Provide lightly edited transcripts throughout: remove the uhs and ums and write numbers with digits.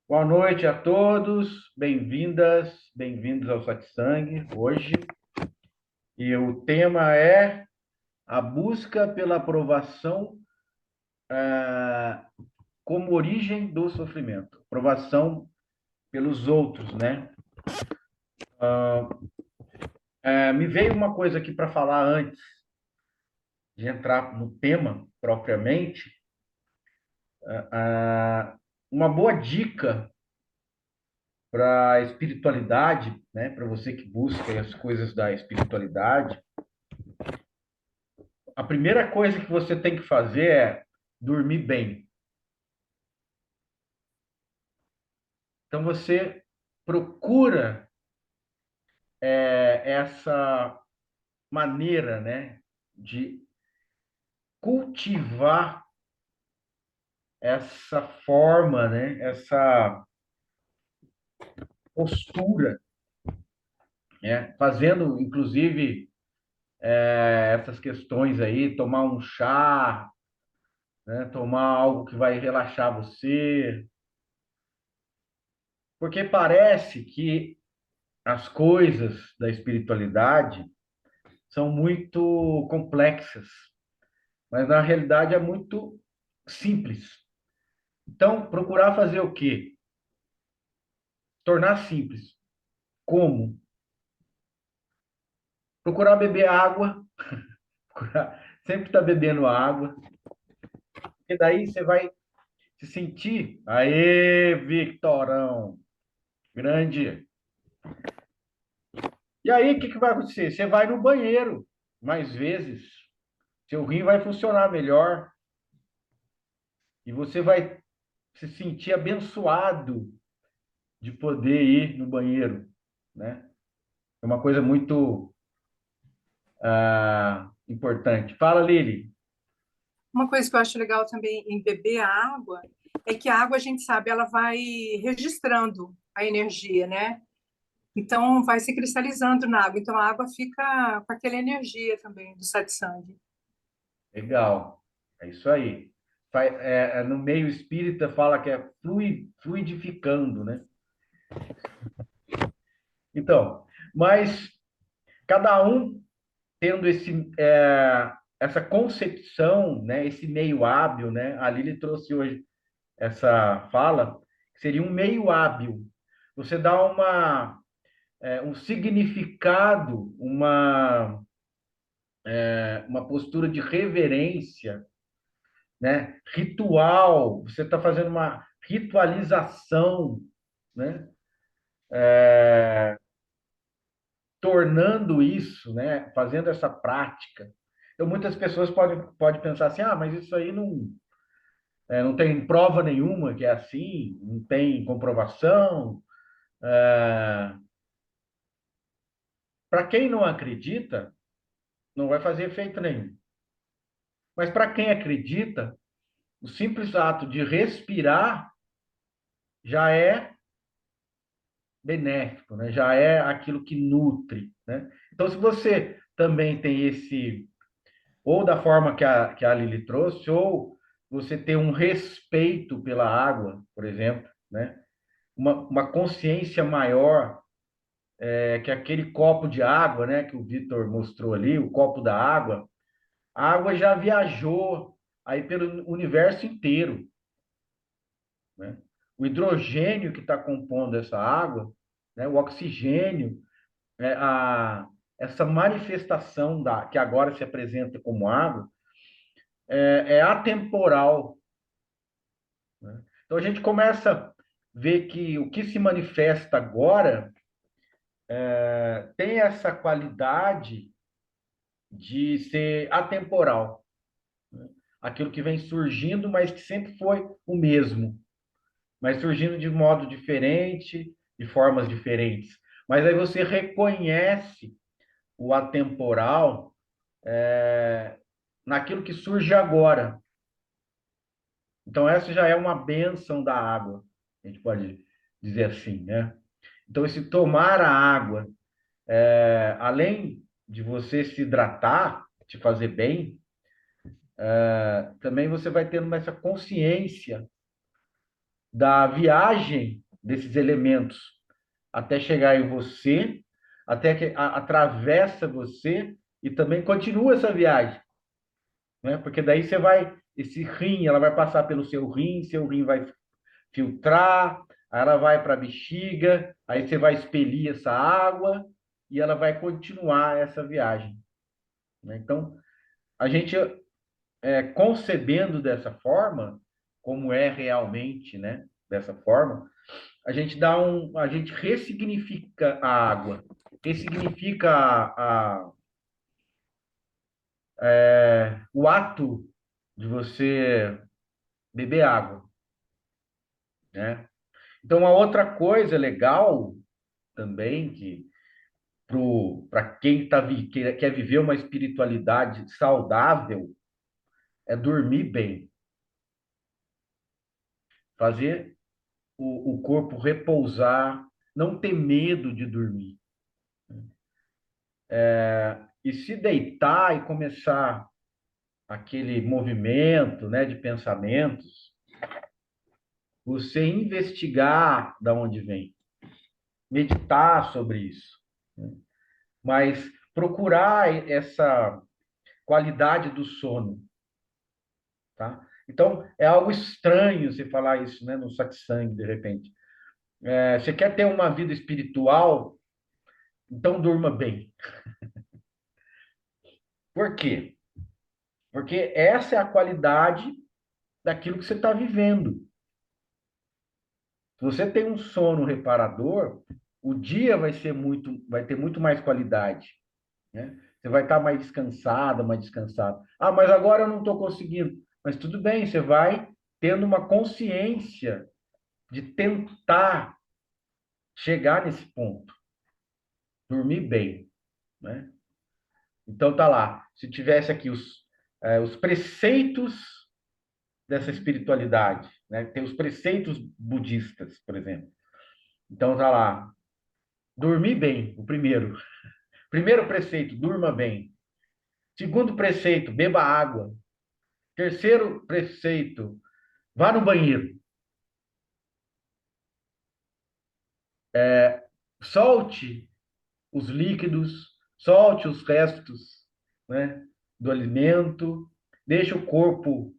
Boa noite a todos, bem-vindas, bem-vindos ao Satsang hoje. E o tema é a busca pela aprovação como origem do sofrimento. Aprovação pelos outros, né? Me veio uma coisa aqui para falar antes de entrar no tema propriamente. Uma boa dica para a espiritualidade, né? Para você que busca as coisas da espiritualidade. A primeira coisa que você tem que fazer é dormir bem. Então você procura essa maneira, né, de cultivar essa forma, né, essa postura, né, fazendo inclusive essas questões aí, tomar um chá, né, tomar algo que vai relaxar você, porque parece que as coisas da espiritualidade são muito complexas, mas na realidade é muito simples. Então, procurar fazer o quê? Tornar simples. Como? Procurar beber água, procurar sempre estar bebendo água, e daí você vai se sentir, aê, Victorão, grande. E aí, o que que vai acontecer? Você vai no banheiro mais vezes, seu rim vai funcionar melhor e você vai se sentir abençoado de poder ir no banheiro, né? É uma coisa muito importante. Fala, Lili. Uma coisa que eu acho legal também em beber a água é que a água, a gente sabe, ela vai registrando a energia, né? Então, vai se cristalizando na água. Então, a água fica com aquela energia também do satsang. Legal. É isso aí. No meio espírita fala que é fluidificando, né? Então, mas cada um tendo essa concepção, né? Esse meio hábil, né? A Lili trouxe hoje essa fala, que seria um meio hábil. Você dá um significado, uma postura de reverência, né? Ritual, você está fazendo uma ritualização, né? Tornando isso, né? Fazendo essa prática. Então, muitas pessoas podem pensar assim, mas isso aí não tem prova nenhuma que é assim, não tem comprovação. Para quem não acredita, não vai fazer efeito nenhum. Mas para quem acredita, o simples ato de respirar já é benéfico, né? Já é aquilo que nutre, né? Então, se você também tem ou da forma que a Lili trouxe, ou você tem um respeito pela água, por exemplo, né? Uma consciência maior, que aquele copo de água, né, que o Vitor mostrou ali, o copo da água, a água já viajou aí pelo universo inteiro, né? O hidrogênio que está compondo essa água, né, o oxigênio, é, a, essa manifestação que agora se apresenta como água, é atemporal, né? Então a gente começa a ver que o que se manifesta agora tem essa qualidade de ser atemporal, né? Aquilo que vem surgindo, mas que sempre foi o mesmo, mas surgindo de modo diferente, de formas diferentes. Mas aí você reconhece o atemporal naquilo que surge agora. Então, essa já é uma bênção da água, a gente pode dizer assim, né? Então, esse tomar a água, além de você se hidratar, te fazer bem, também você vai tendo essa consciência da viagem desses elementos até chegar em você, até que atravessa você e também continua essa viagem, né? Porque daí você vai, esse rim, ela vai passar pelo seu rim vai filtrar, aí ela vai para a bexiga, aí você vai expelir essa água e ela vai continuar essa viagem, né? Então, a gente concebendo dessa forma, como é realmente, né? Dessa forma, a gente ressignifica a água, ressignifica o ato de você beber água, né? Então, uma outra coisa legal também que para quem quer viver uma espiritualidade saudável é dormir bem, fazer o corpo repousar, não ter medo de dormir. E se deitar e começar aquele movimento, né, de pensamentos, você investigar da onde vem, meditar sobre isso, né? Mas procurar essa qualidade do sono, tá? Então, é algo estranho você falar isso, né, no satsang, de repente. Você quer ter uma vida espiritual, então durma bem. Por quê? Porque essa é a qualidade daquilo que você está vivendo. Se você tem um sono reparador, o dia vai ter muito mais qualidade, né? Você vai estar mais descansado, mais descansado. Ah, mas agora eu não estou conseguindo. Mas tudo bem, você vai tendo uma consciência de tentar chegar nesse ponto, dormir bem, né? Então tá lá. Se tivesse aqui os preceitos dessa espiritualidade, né? Tem os preceitos budistas, por exemplo. Então tá lá. Dormir bem, o primeiro. Primeiro preceito, durma bem. Segundo preceito, beba água. Terceiro preceito, vá no banheiro. Solte os líquidos, solte os restos, né, do alimento. Deixe o corpo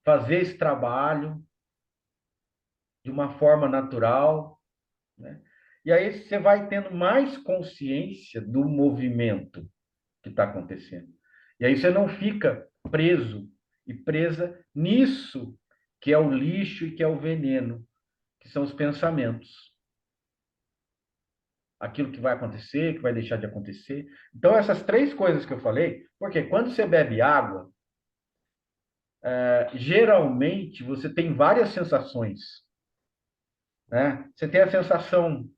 fazer esse trabalho de uma forma natural, né? E aí você vai tendo mais consciência do movimento que está acontecendo. E aí você não fica preso e presa nisso que é o lixo e que é o veneno, que são os pensamentos. Aquilo que vai acontecer, que vai deixar de acontecer. Então, essas três coisas que eu falei, porque quando você bebe água, geralmente você tem várias sensações, né? Você tem a sensação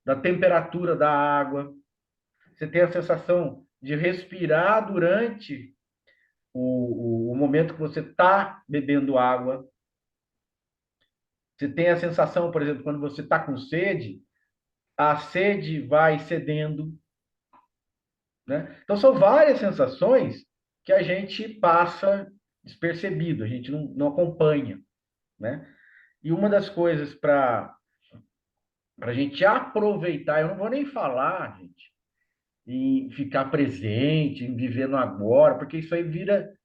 da temperatura da água, você tem a sensação de respirar durante o momento que você está bebendo água. Você tem a sensação, por exemplo, quando você está com sede, a sede vai cedendo, né? Então, são várias sensações que a gente passa despercebido, a gente não acompanha, né? E uma das coisas para a gente aproveitar, eu não vou nem falar, gente, em ficar presente, em viver no agora, porque isso aí vira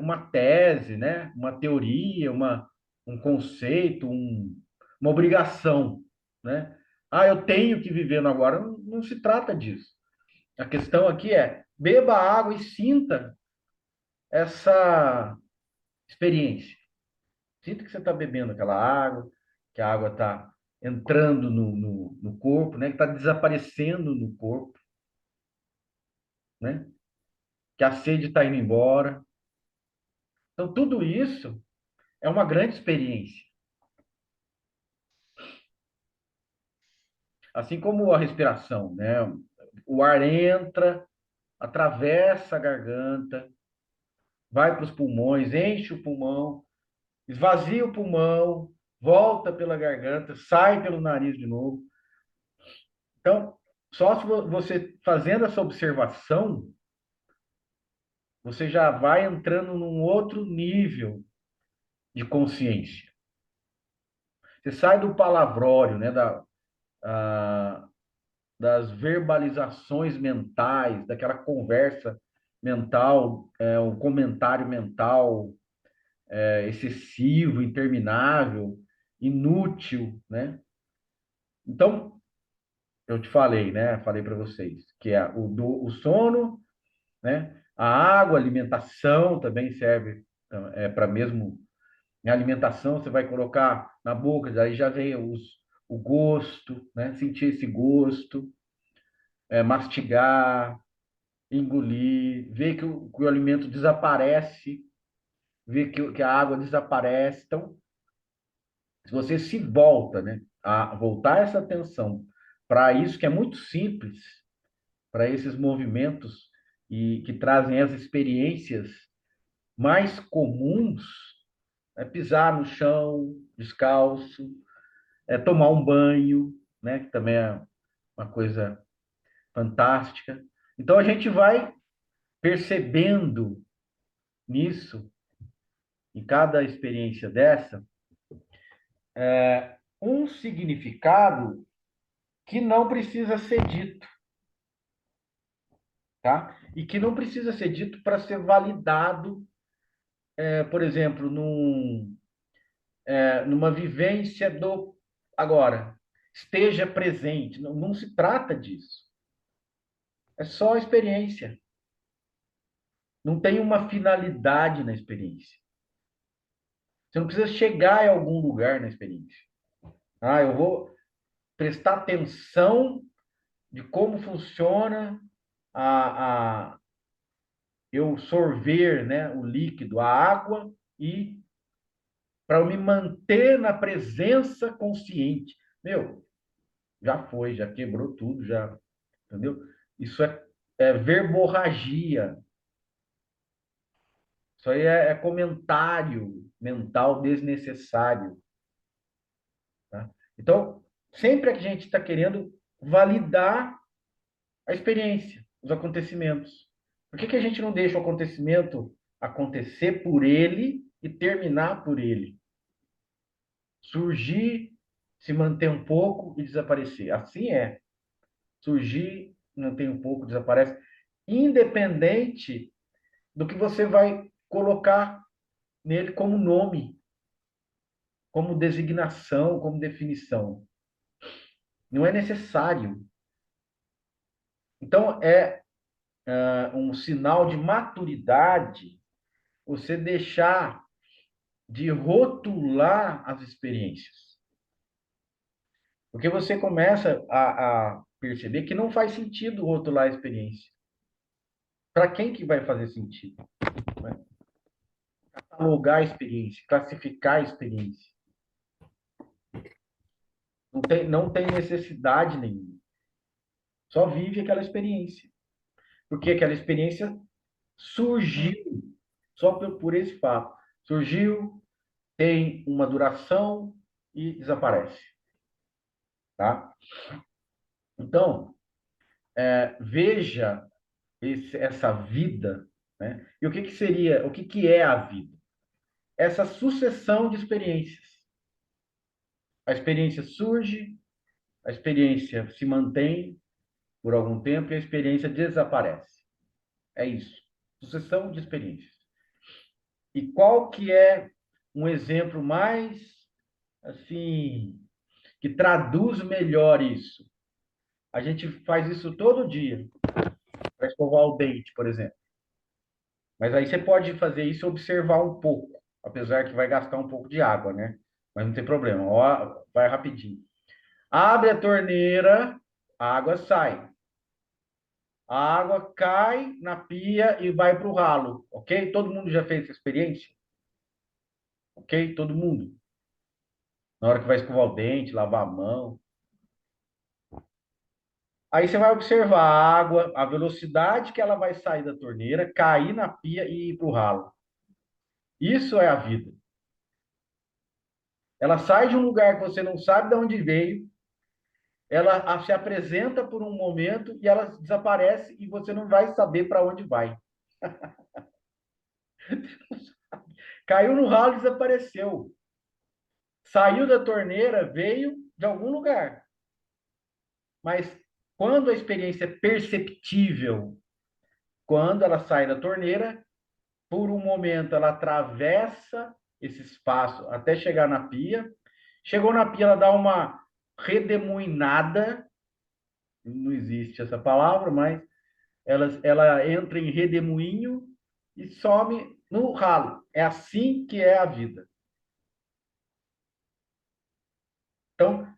uma tese, né? Uma teoria, um conceito, uma obrigação, né? Ah, eu tenho que viver no agora. Não, não se trata disso. A questão aqui é beba água e sinta essa experiência. Sinta que você está bebendo aquela água, que a água está entrando no corpo, né? Que está desaparecendo no corpo, né? Que a sede está indo embora. Então, tudo isso é uma grande experiência. Assim como a respiração, né? O ar entra, atravessa a garganta, vai para os pulmões, enche o pulmão, esvazia o pulmão, volta pela garganta, sai pelo nariz de novo. Então, só se você fazendo essa observação, você já vai entrando num outro nível de consciência. Você sai do palavrório, né, a- das verbalizações mentais, daquela conversa mental, um comentário mental excessivo, interminável, inútil, né? Então, eu te falei, né? Falei para vocês que é o sono, né? A água, a alimentação também serve para mesmo. Em alimentação, você vai colocar na boca, daí já vem o gosto, né? Sentir esse gosto, mastigar, engolir, ver que o alimento desaparece, ver que a água desaparece. Então, se você se volta, né, a voltar essa atenção para isso que é muito simples, para esses movimentos e que trazem as experiências mais comuns, é pisar no chão descalço, tomar um banho, né, que também é uma coisa fantástica. Então a gente vai percebendo nisso, em cada experiência dessa, um significado que não precisa ser dito, tá? E que não precisa ser dito para ser validado, por exemplo, numa vivência do agora. Esteja presente. Não, não se trata disso. É só experiência. Não tem uma finalidade na experiência. Você não precisa chegar em algum lugar na experiência. Ah, eu vou prestar atenção de como funciona a eu sorver, né, o líquido, a água, e para eu me manter na presença consciente. Meu, já foi, já quebrou tudo, já, entendeu? Isso é verborragia. Isso aí é comentário mental desnecessário. Tá? Então, sempre a gente está querendo validar a experiência, os acontecimentos. Por que a gente não deixa o acontecimento acontecer por ele e terminar por ele? Surgir, se manter um pouco e desaparecer. Assim é. Surgir, mantém um pouco, desaparece. Independente do que você vai colocar nele como nome, como designação, como definição. Não é necessário. Então, um sinal de maturidade você deixar de rotular as experiências. Porque você começa a perceber que não faz sentido rotular a experiência. Para quem que vai fazer sentido? Né? Catalogar a experiência, classificar a experiência. Não tem necessidade nenhuma. Só vive aquela experiência. Porque aquela experiência surgiu só por esse fato. Surgiu, tem uma duração e desaparece. Tá? Então, veja essa vida, né? E o que que seria, o que que é a vida? Essa sucessão de experiências. A experiência surge, a experiência se mantém por algum tempo e a experiência desaparece. É isso. Sucessão de experiências. E qual que é um exemplo mais assim que traduz melhor isso? A gente faz isso todo dia para escovar o dente, por exemplo. Mas aí você pode fazer isso e observar um pouco, apesar que vai gastar um pouco de água, né? Mas não tem problema, ó, vai rapidinho. Abre a torneira, a água sai. A água cai na pia e vai para o ralo, ok? Todo mundo já fez essa experiência? Ok? Todo mundo. Na hora que vai escovar o dente, lavar a mão. Aí você vai observar a água, a velocidade que ela vai sair da torneira, cair na pia e ir para o ralo. Isso é a vida. Ela sai de um lugar que você não sabe de onde veio, ela se apresenta por um momento e ela desaparece e você não vai saber para onde vai. caiu no ralo e desapareceu. Saiu da torneira, veio de algum lugar. Mas quando a experiência é perceptível, quando ela sai da torneira, por um momento ela atravessa esse espaço até chegar na pia. Chegou na pia, ela dá uma redemoinada, não existe essa palavra, mas ela entra em redemoinho e some no ralo. É assim que é a vida. Então,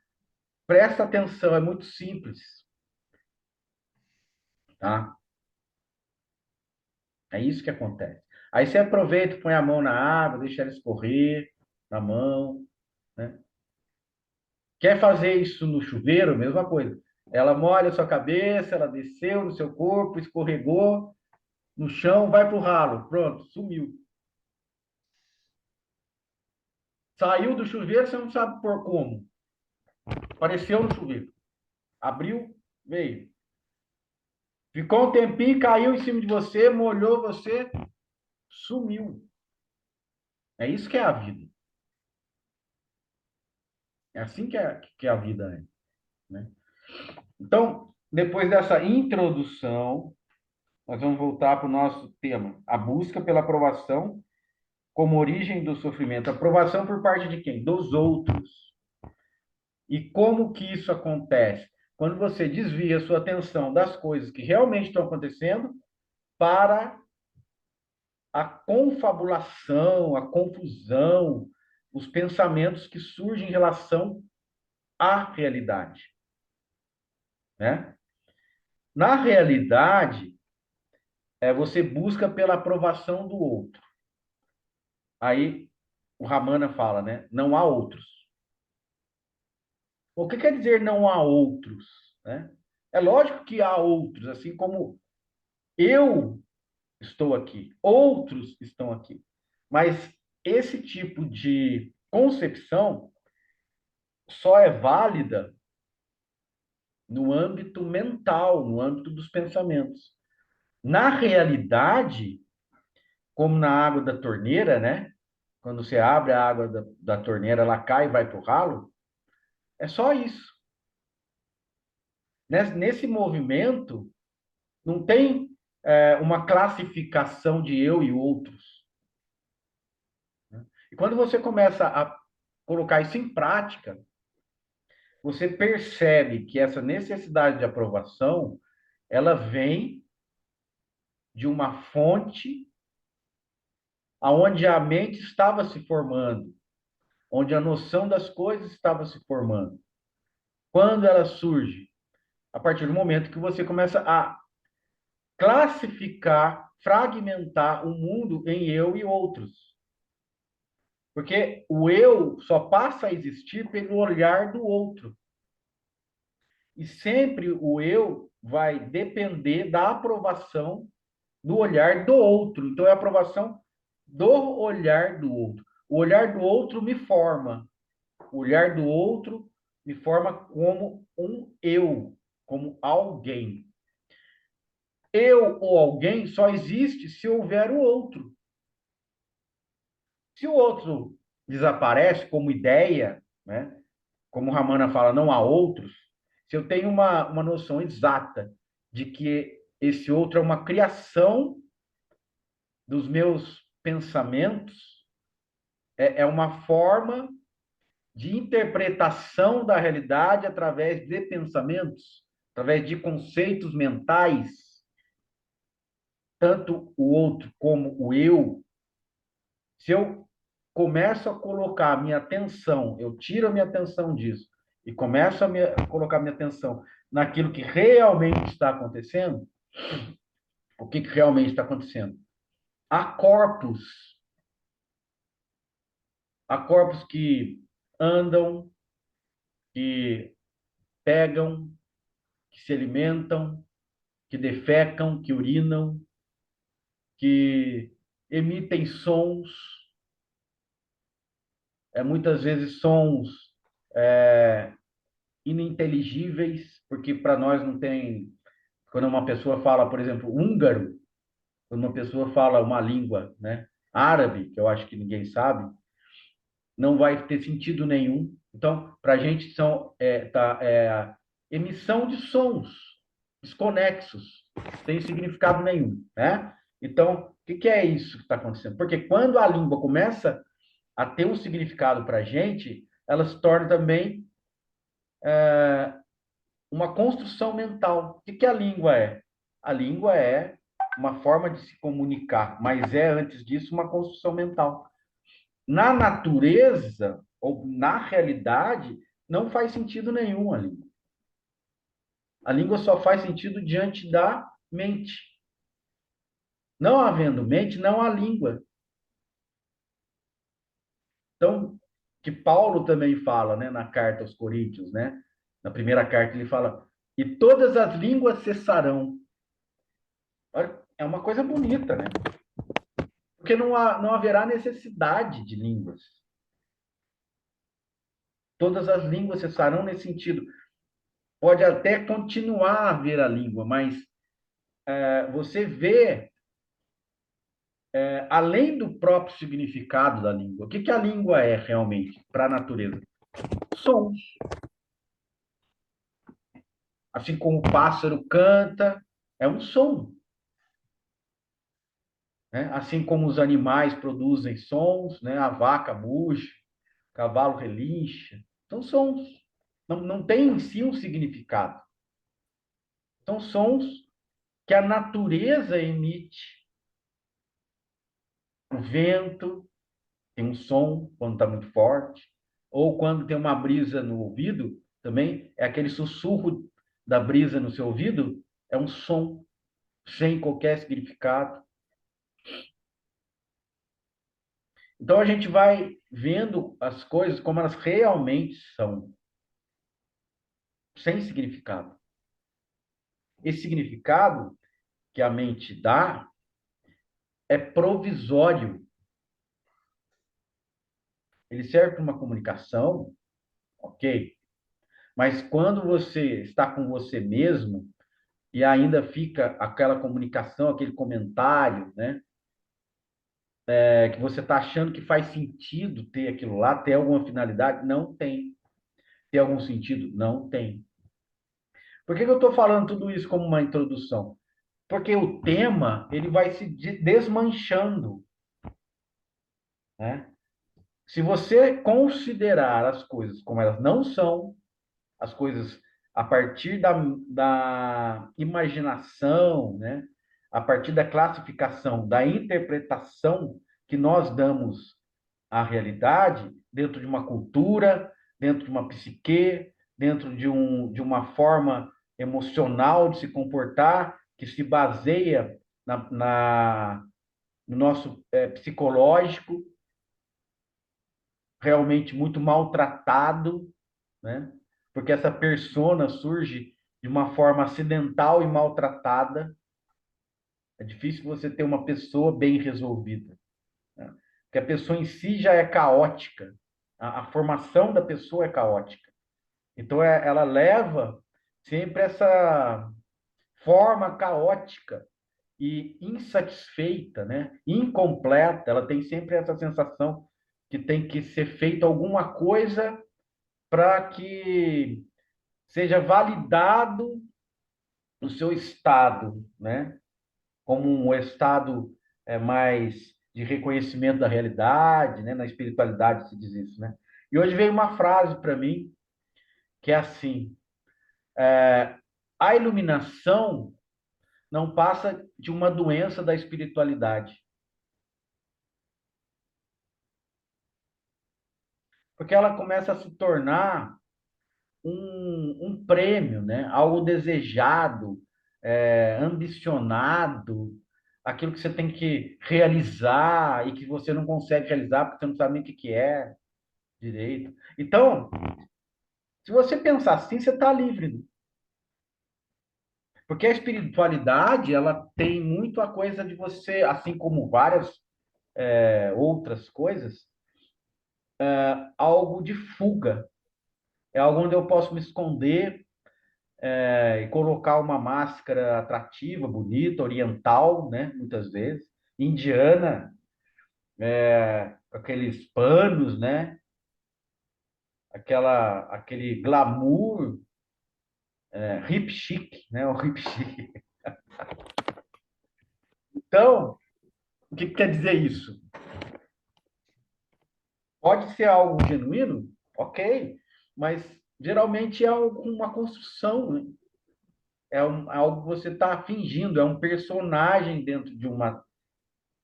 presta atenção, é muito simples, tá? É isso que acontece. Aí você aproveita, põe a mão na água, deixa ela escorrer na mão, né? Quer fazer isso no chuveiro? Mesma coisa. Ela molha a sua cabeça, ela desceu no seu corpo, escorregou no chão, vai para o ralo. Pronto, sumiu. Saiu do chuveiro, você não sabe por como. Apareceu no chuveiro. Abriu, veio. Ficou um tempinho, caiu em cima de você, molhou você, sumiu. É isso que é a vida. É assim que é a vida é, né? Então, depois dessa introdução, nós vamos voltar para o nosso tema, a busca pela aprovação como origem do sofrimento. Aprovação por parte de quem? Dos outros. E como que isso acontece? Quando você desvia a sua atenção das coisas que realmente estão acontecendo para a confabulação, a confusão, os pensamentos que surgem em relação à realidade, né? Na realidade, você busca pela aprovação do outro. Aí o Ramana fala, né? Não há outros. O que quer dizer não há outros, né? É lógico que há outros, assim como eu estou aqui, outros estão aqui. Mas esse tipo de concepção só é válida no âmbito mental, no âmbito dos pensamentos. Na realidade, como na água da torneira, né? Quando você abre a água da torneira, ela cai e vai para o ralo. É só isso. Nesse movimento, não tem uma classificação de eu e outros, né? E quando você começa a colocar isso em prática, você percebe que essa necessidade de aprovação, ela vem de uma fonte aonde a mente estava se formando, onde a noção das coisas estava se formando. Quando ela surge? A partir do momento que você começa a classificar, fragmentar o mundo em eu e outros. Porque o eu só passa a existir pelo olhar do outro. E sempre o eu vai depender da aprovação do olhar do outro. Então, é a aprovação do olhar do outro. O olhar do outro me forma. O olhar do outro me forma como um eu, como alguém. Eu ou alguém só existe se houver o outro. Se o outro desaparece como ideia, né? Como Ramana fala, não há outros. Se eu tenho uma noção exata de que esse outro é uma criação dos meus pensamentos, é uma forma de interpretação da realidade através de pensamentos, através de conceitos mentais, tanto o outro como o eu. Se eu começo a colocar a minha atenção, eu tiro a minha atenção disso e começo a colocar minha atenção naquilo que realmente está acontecendo, o que realmente está acontecendo? Há corpos, há corpos que andam, que pegam, que se alimentam, que defecam, que urinam, que emitem sons, muitas vezes sons é, ininteligíveis, porque para nós não tem. Quando uma pessoa fala, por exemplo, húngaro, quando uma pessoa fala uma língua, né? árabe, que eu acho que ninguém sabe, não vai ter sentido nenhum. Então, para a gente é emissão de sons desconexos, sem significado nenhum, né? Então, o que é isso que está acontecendo? Porque quando a língua começa a ter um significado para a gente, ela se torna também uma construção mental. O que a língua é? A língua é uma forma de se comunicar, mas é, antes disso, uma construção mental. Na natureza, ou na realidade, não faz sentido nenhum a língua. A língua só faz sentido diante da mente. Não havendo mente, não há língua. Então, que Paulo também fala, né, na carta aos Coríntios, né? Na primeira carta ele fala: "E todas as línguas cessarão". É uma coisa bonita, né? Porque não haverá necessidade de línguas. Todas as línguas cessarão nesse sentido. Pode até continuar a haver a língua, mas você vê além do próprio significado da língua. O que a língua é realmente para a natureza? Som. Assim como o pássaro canta, é um som. Né? Assim como os animais produzem sons, né? A vaca muge, o cavalo relincha. São sons. Não tem em si um significado. São sons que a natureza emite. O vento tem um som quando está muito forte, ou quando tem uma brisa no ouvido, também é aquele sussurro da brisa no seu ouvido, é um som sem qualquer significado. Então a gente vai vendo as coisas como elas realmente são, sem significado. Esse significado que a mente dá é provisório. Ele serve para uma comunicação, ok? Mas quando você está com você mesmo e ainda fica aquela comunicação, aquele comentário, né? Que você está achando que faz sentido ter aquilo lá, ter alguma finalidade, não tem. Tem algum sentido? Não tem. Por que eu estou falando tudo isso como uma introdução? Porque o tema ele vai se desmanchando, né? Se você considerar as coisas como elas não são, as coisas a partir da imaginação, né? A partir da classificação, da interpretação que nós damos à realidade, dentro de uma cultura, dentro de uma psique, dentro de uma forma emocional de se comportar, que se baseia no nosso psicológico, realmente muito maltratado, né? Porque essa persona surge de uma forma acidental e maltratada. É difícil você ter uma pessoa bem resolvida, né? Porque a pessoa em si já é caótica. A formação da pessoa é caótica. Então, ela leva sempre essa forma caótica e insatisfeita, né? Incompleta. Ela tem sempre essa sensação que tem que ser feita alguma coisa para que seja validado o seu estado, né? Como um estado mais de reconhecimento da realidade, né? Na espiritualidade se diz isso, né? E hoje veio uma frase para mim que é assim: a iluminação não passa de uma doença da espiritualidade, porque ela começa a se tornar um prêmio, né? Algo desejado, ambicionado, aquilo que você tem que realizar e que você não consegue realizar porque você não sabe nem o que é direito. Então, se você pensar assim, você está livre, né? Porque a espiritualidade, ela tem muito a coisa de você, assim como várias outras coisas, algo de fuga. É algo onde eu posso me esconder e colocar uma máscara atrativa, bonita, oriental, né? Muitas vezes, indiana. aqueles panos, né? Aquele glamour, hip chic, né? O hip chic. Então, o que quer dizer isso? Pode ser algo genuíno, ok, mas geralmente é uma construção, né? Algo que você está fingindo, é um personagem dentro de uma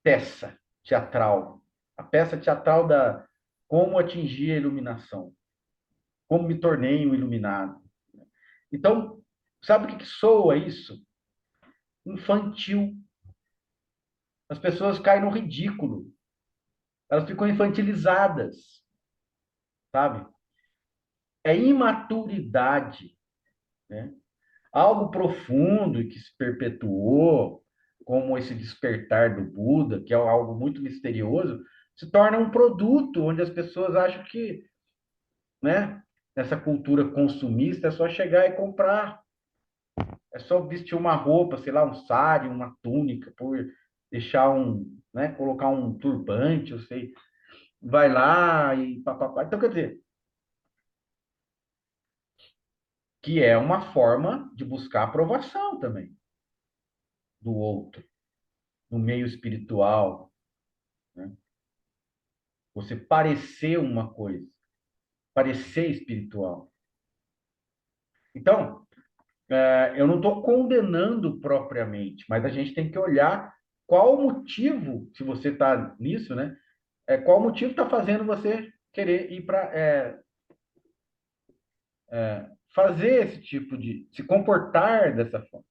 peça teatral. A peça teatral da como atingir a iluminação, como me tornei um iluminado. Então, sabe o que soa isso? Infantil. As pessoas caem no ridículo. Elas ficam infantilizadas, sabe? É imaturidade, né? Algo profundo que se perpetuou, como esse despertar do Buda, que é algo muito misterioso, se torna um produto onde as pessoas acham que, né, nessa cultura consumista é só chegar e comprar, é só vestir uma roupa, sei lá, um sari, uma túnica, por deixar né, colocar um turbante, eu sei, vai lá e papapá. Então, quer dizer, que é uma forma de buscar aprovação também do outro, no meio espiritual, né? Você parecer uma coisa, parecer espiritual. Então, eu não estou condenando propriamente, mas a gente tem que olhar qual o motivo, se você está nisso, né? Qual o motivo está fazendo você querer ir para fazer esse tipo de se comportar dessa forma.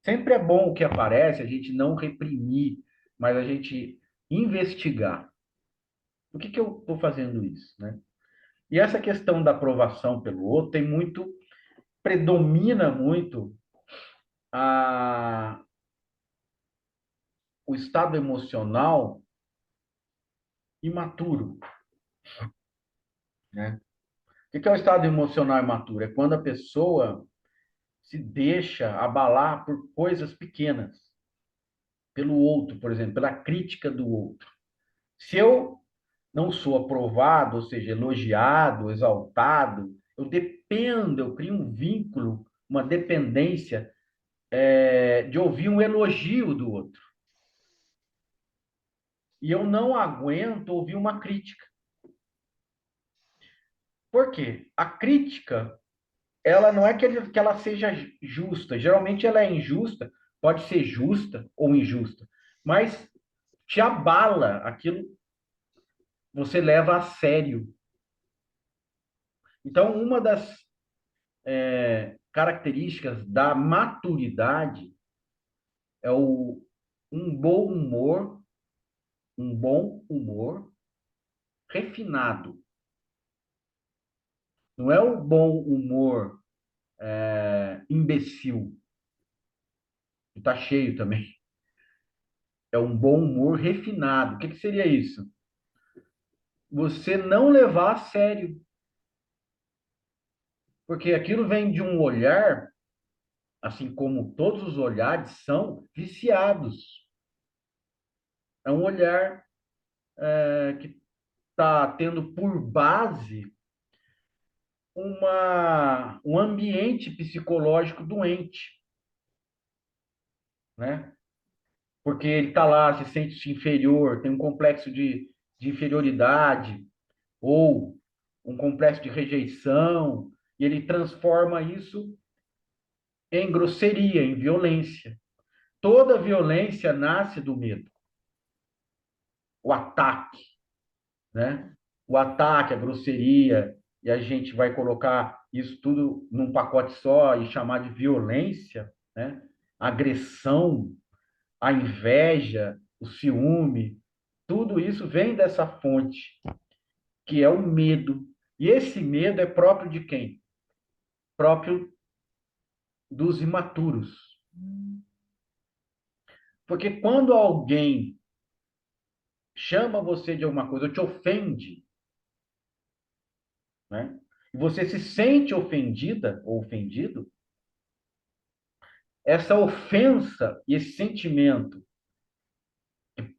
Sempre é bom o que aparece, a gente não reprimir, mas a gente investigar. Por que eu estou fazendo isso, né? E essa questão da aprovação pelo outro predomina muito a, o estado emocional imaturo, né? O que é o estado emocional imaturo? É quando a pessoa se deixa abalar por coisas pequenas, pelo outro, por exemplo, pela crítica do outro. Se eu não sou aprovado, ou seja, elogiado, exaltado, eu crio um vínculo, uma dependência de ouvir um elogio do outro. E eu não aguento ouvir uma crítica. Por quê? A crítica, ela não é que ela seja justa. Geralmente ela é injusta, pode ser justa ou injusta, mas te abala aquilo, você leva a sério. Então, uma das características da maturidade é um bom humor, um bom humor refinado. Não é o bom humor imbecil, que está cheio também. É um bom humor refinado. O que seria isso? Você não levar a sério. Porque aquilo vem de um olhar, assim como todos os olhares são viciados. É um olhar que está tendo por base um ambiente psicológico doente, né? Porque ele está lá, se sente inferior, tem um complexo de inferioridade, ou um complexo de rejeição, e ele transforma isso em grosseria, em violência. Toda violência nasce do medo. O ataque, né? O ataque, a grosseria, e a gente vai colocar isso tudo num pacote só e chamar de violência, né? A agressão, a inveja, o ciúme, tudo isso vem dessa fonte, que é o medo. E esse medo é próprio de quem? Próprio dos imaturos. Porque quando alguém chama você de alguma coisa, ou te ofende, né? E você se sente ofendida ou ofendido, essa ofensa e esse sentimento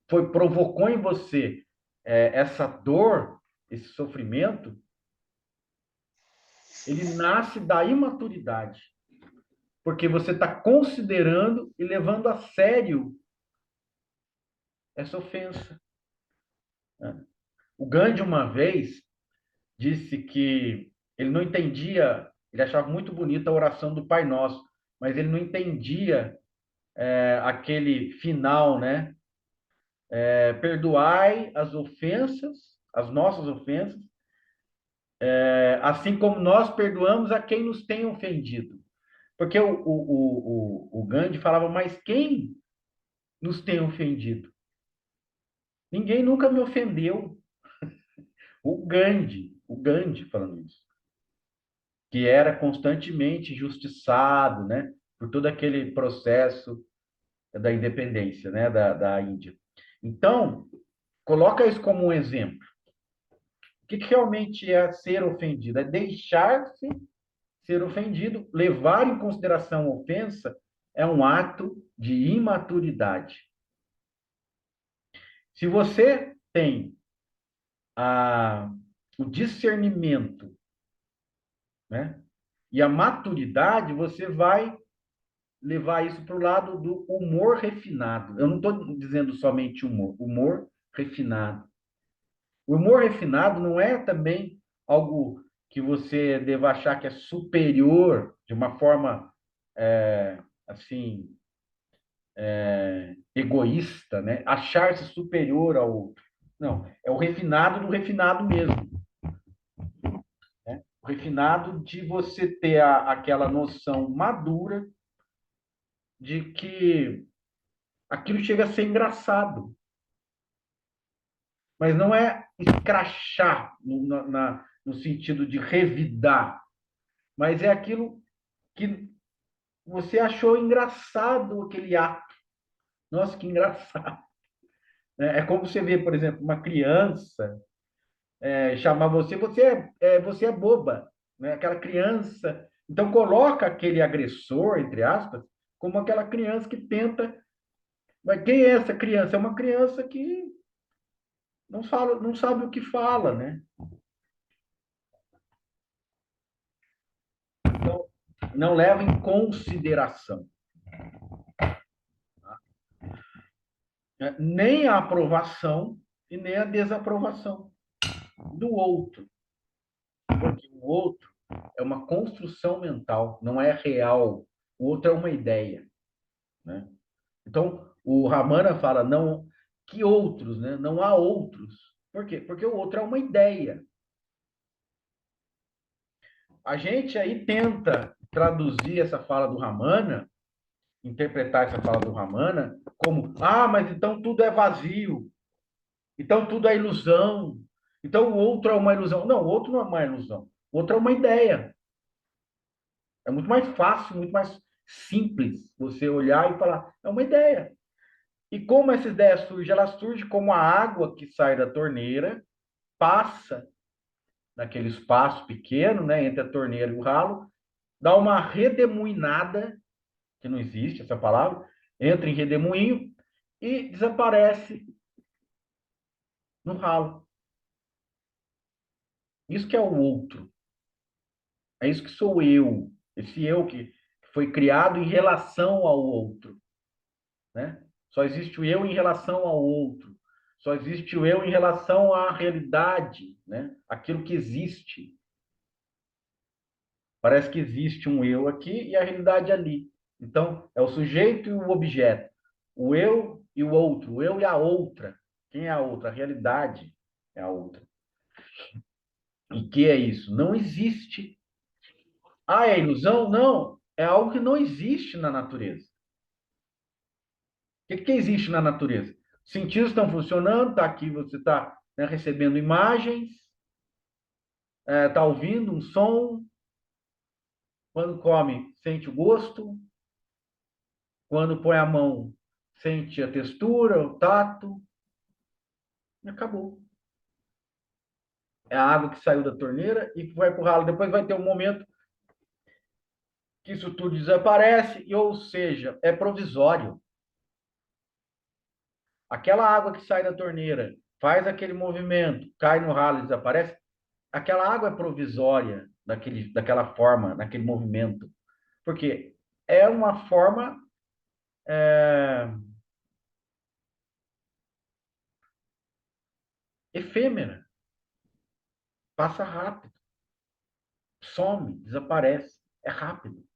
provocou em você essa dor, esse sofrimento, ele nasce da imaturidade, porque você está considerando e levando a sério essa ofensa. O Gandhi, uma vez, disse que ele não entendia, ele achava muito bonita a oração do Pai Nosso, mas ele não entendia aquele final, né? Perdoai as ofensas, as nossas ofensas, assim como nós perdoamos a quem nos tem ofendido. Porque o Gandhi falava, mas quem nos tem ofendido? Ninguém nunca me ofendeu. O Gandhi falando isso, que era constantemente injustiçado, né, por todo aquele processo da independência, né, da Índia. Então, coloca isso como um exemplo. O que realmente é ser ofendido? É deixar-se ser ofendido, levar em consideração a ofensa, é um ato de imaturidade. Se você tem o discernimento, né, e a maturidade, você vai levar isso para o lado do humor refinado. Eu não estou dizendo somente humor refinado. O humor refinado não é também algo que você deva achar que é superior de uma forma assim egoísta, né? Achar-se superior ao outro. Não, é o refinado do refinado mesmo, né? O refinado de você ter aquela noção madura de que aquilo chega a ser engraçado, mas não é escrachar no sentido de revidar, mas é aquilo que você achou engraçado aquele ato. Nossa, que engraçado. É como você vê, por exemplo, uma criança chamar você é boba, né? Aquela criança. Então coloca aquele agressor, entre aspas, como aquela criança que tenta. Mas quem é essa criança? É uma criança que não fala, não sabe o que fala, né? Então, não leva em consideração, né, nem a aprovação e nem a desaprovação do outro, porque o outro é uma construção mental, não é real. O outro é uma ideia, né? Então, o Ramana fala não que outros, né? Não há outros. Por quê? Porque o outro é uma ideia. A gente aí tenta traduzir essa fala do Ramana, interpretar essa fala do Ramana como, mas então tudo é vazio, então tudo é ilusão, então o outro é uma ilusão. Não, o outro não é uma ilusão, o outro é uma ideia. É muito mais fácil, muito mais simples você olhar e falar, é uma ideia. E como essa ideia surge? Ela surge como a água que sai da torneira, passa naquele espaço pequeno, né, entre a torneira e o ralo, dá uma redemoinada, que não existe essa palavra, entra em redemoinho e desaparece no ralo. Isso que é o outro. É isso que sou eu. Esse eu que foi criado em relação ao outro, né? Só existe o eu em relação ao outro. Só existe o eu em relação à realidade, né? Aquilo que existe. Parece que existe um eu aqui e a realidade ali. Então, é o sujeito e o objeto. O eu e o outro. O eu e a outra. Quem é a outra? A realidade é a outra. E que é isso? Não existe. É ilusão? Não. É algo que não existe na natureza. O que existe na natureza? Os sentidos estão funcionando, está aqui, você está, né, recebendo imagens, está ouvindo um som, quando come, sente o gosto, quando põe a mão, sente a textura, o tato, e acabou. É a água que saiu da torneira e que vai para o ralo. Depois vai ter um momento que isso tudo desaparece, ou seja, é provisório. aquela água que sai da torneira, faz aquele movimento, cai no ralo e desaparece, aquela água é provisória daquela forma, naquele movimento. Porque é uma forma efêmera, passa rápido, some, desaparece, é rápido,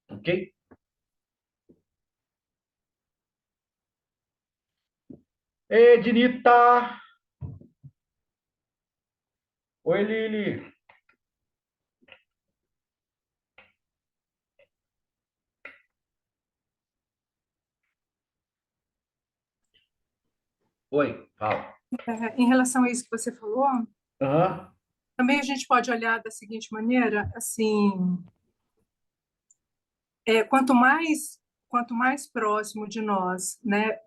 ok? Ednita! Oi, Lili! Oi, fala. Em relação a isso que você falou, Aham, também a gente pode olhar da seguinte maneira, assim, quanto mais próximo de nós, né,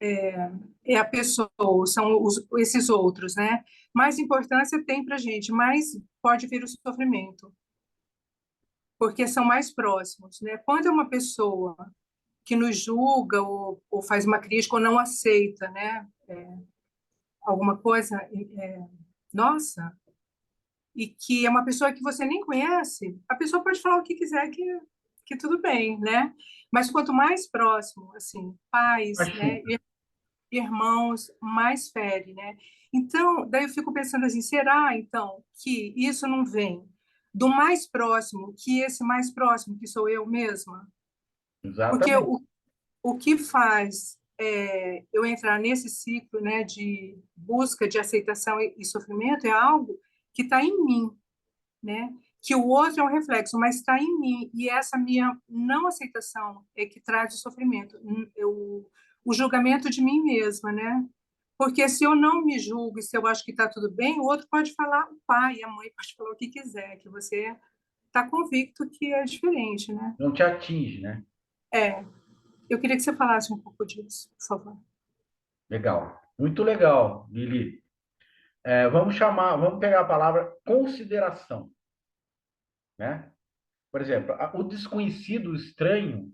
é a pessoa, são esses outros, né, mais importância tem para a gente, mais pode vir o sofrimento, porque são mais próximos, né? Quando é uma pessoa que nos julga ou faz uma crítica ou não aceita, né, alguma coisa, nossa, e que é uma pessoa que você nem conhece, a pessoa pode falar o que quiser que tudo bem, né? Mas quanto mais próximo, assim, pais, né, machuca. irmãos, mais fere, né? Então, daí eu fico pensando assim, será então que isso não vem do mais próximo, que esse mais próximo que sou eu mesma? Porque Exatamente. o que faz eu entrar nesse ciclo, né, de busca de aceitação e sofrimento é algo que está em mim, né? Que o outro é um reflexo, mas está em mim. E essa minha não aceitação é que traz o sofrimento, o julgamento de mim mesma, né? Porque se eu não me julgo e se eu acho que está tudo bem, o outro pode falar, o pai, a mãe pode falar o que quiser, que você está convicto que é diferente, né? Não te atinge, né? É, eu queria que você falasse um pouco disso, por favor. Legal. Muito legal, Lili. Vamos pegar a palavra consideração, né? Por exemplo, o desconhecido, o estranho,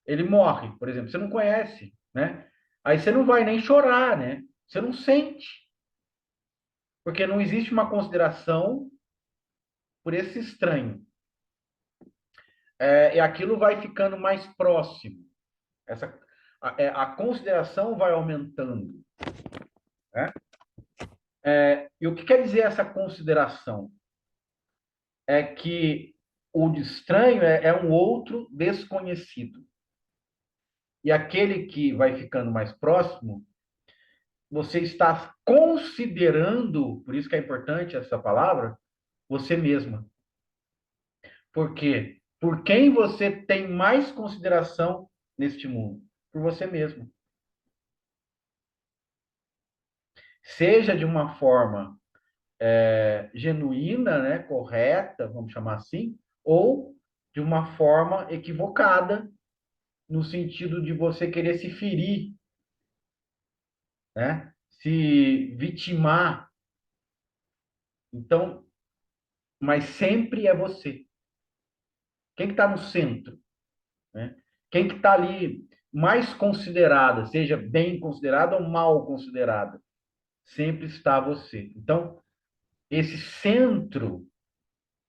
ele morre, por exemplo, você não conhece, né? Aí você não vai nem chorar, né? Você não sente, porque não existe uma consideração por esse estranho. E aquilo vai ficando mais próximo. A consideração vai aumentando, né? E o que quer dizer essa consideração? É que o estranho é um outro desconhecido. E aquele que vai ficando mais próximo, você está considerando, por isso que é importante essa palavra, você mesma. Por quê? Por quem você tem mais consideração neste mundo? Por você mesmo. Seja de uma forma genuína, né, correta, vamos chamar assim, ou de uma forma equivocada, no sentido de você querer se ferir, né? Se vitimar. Então, mas sempre é você. Quem que está no centro, né? Quem que está ali mais considerada, seja bem considerada ou mal considerada, sempre está você. Então, esse centro,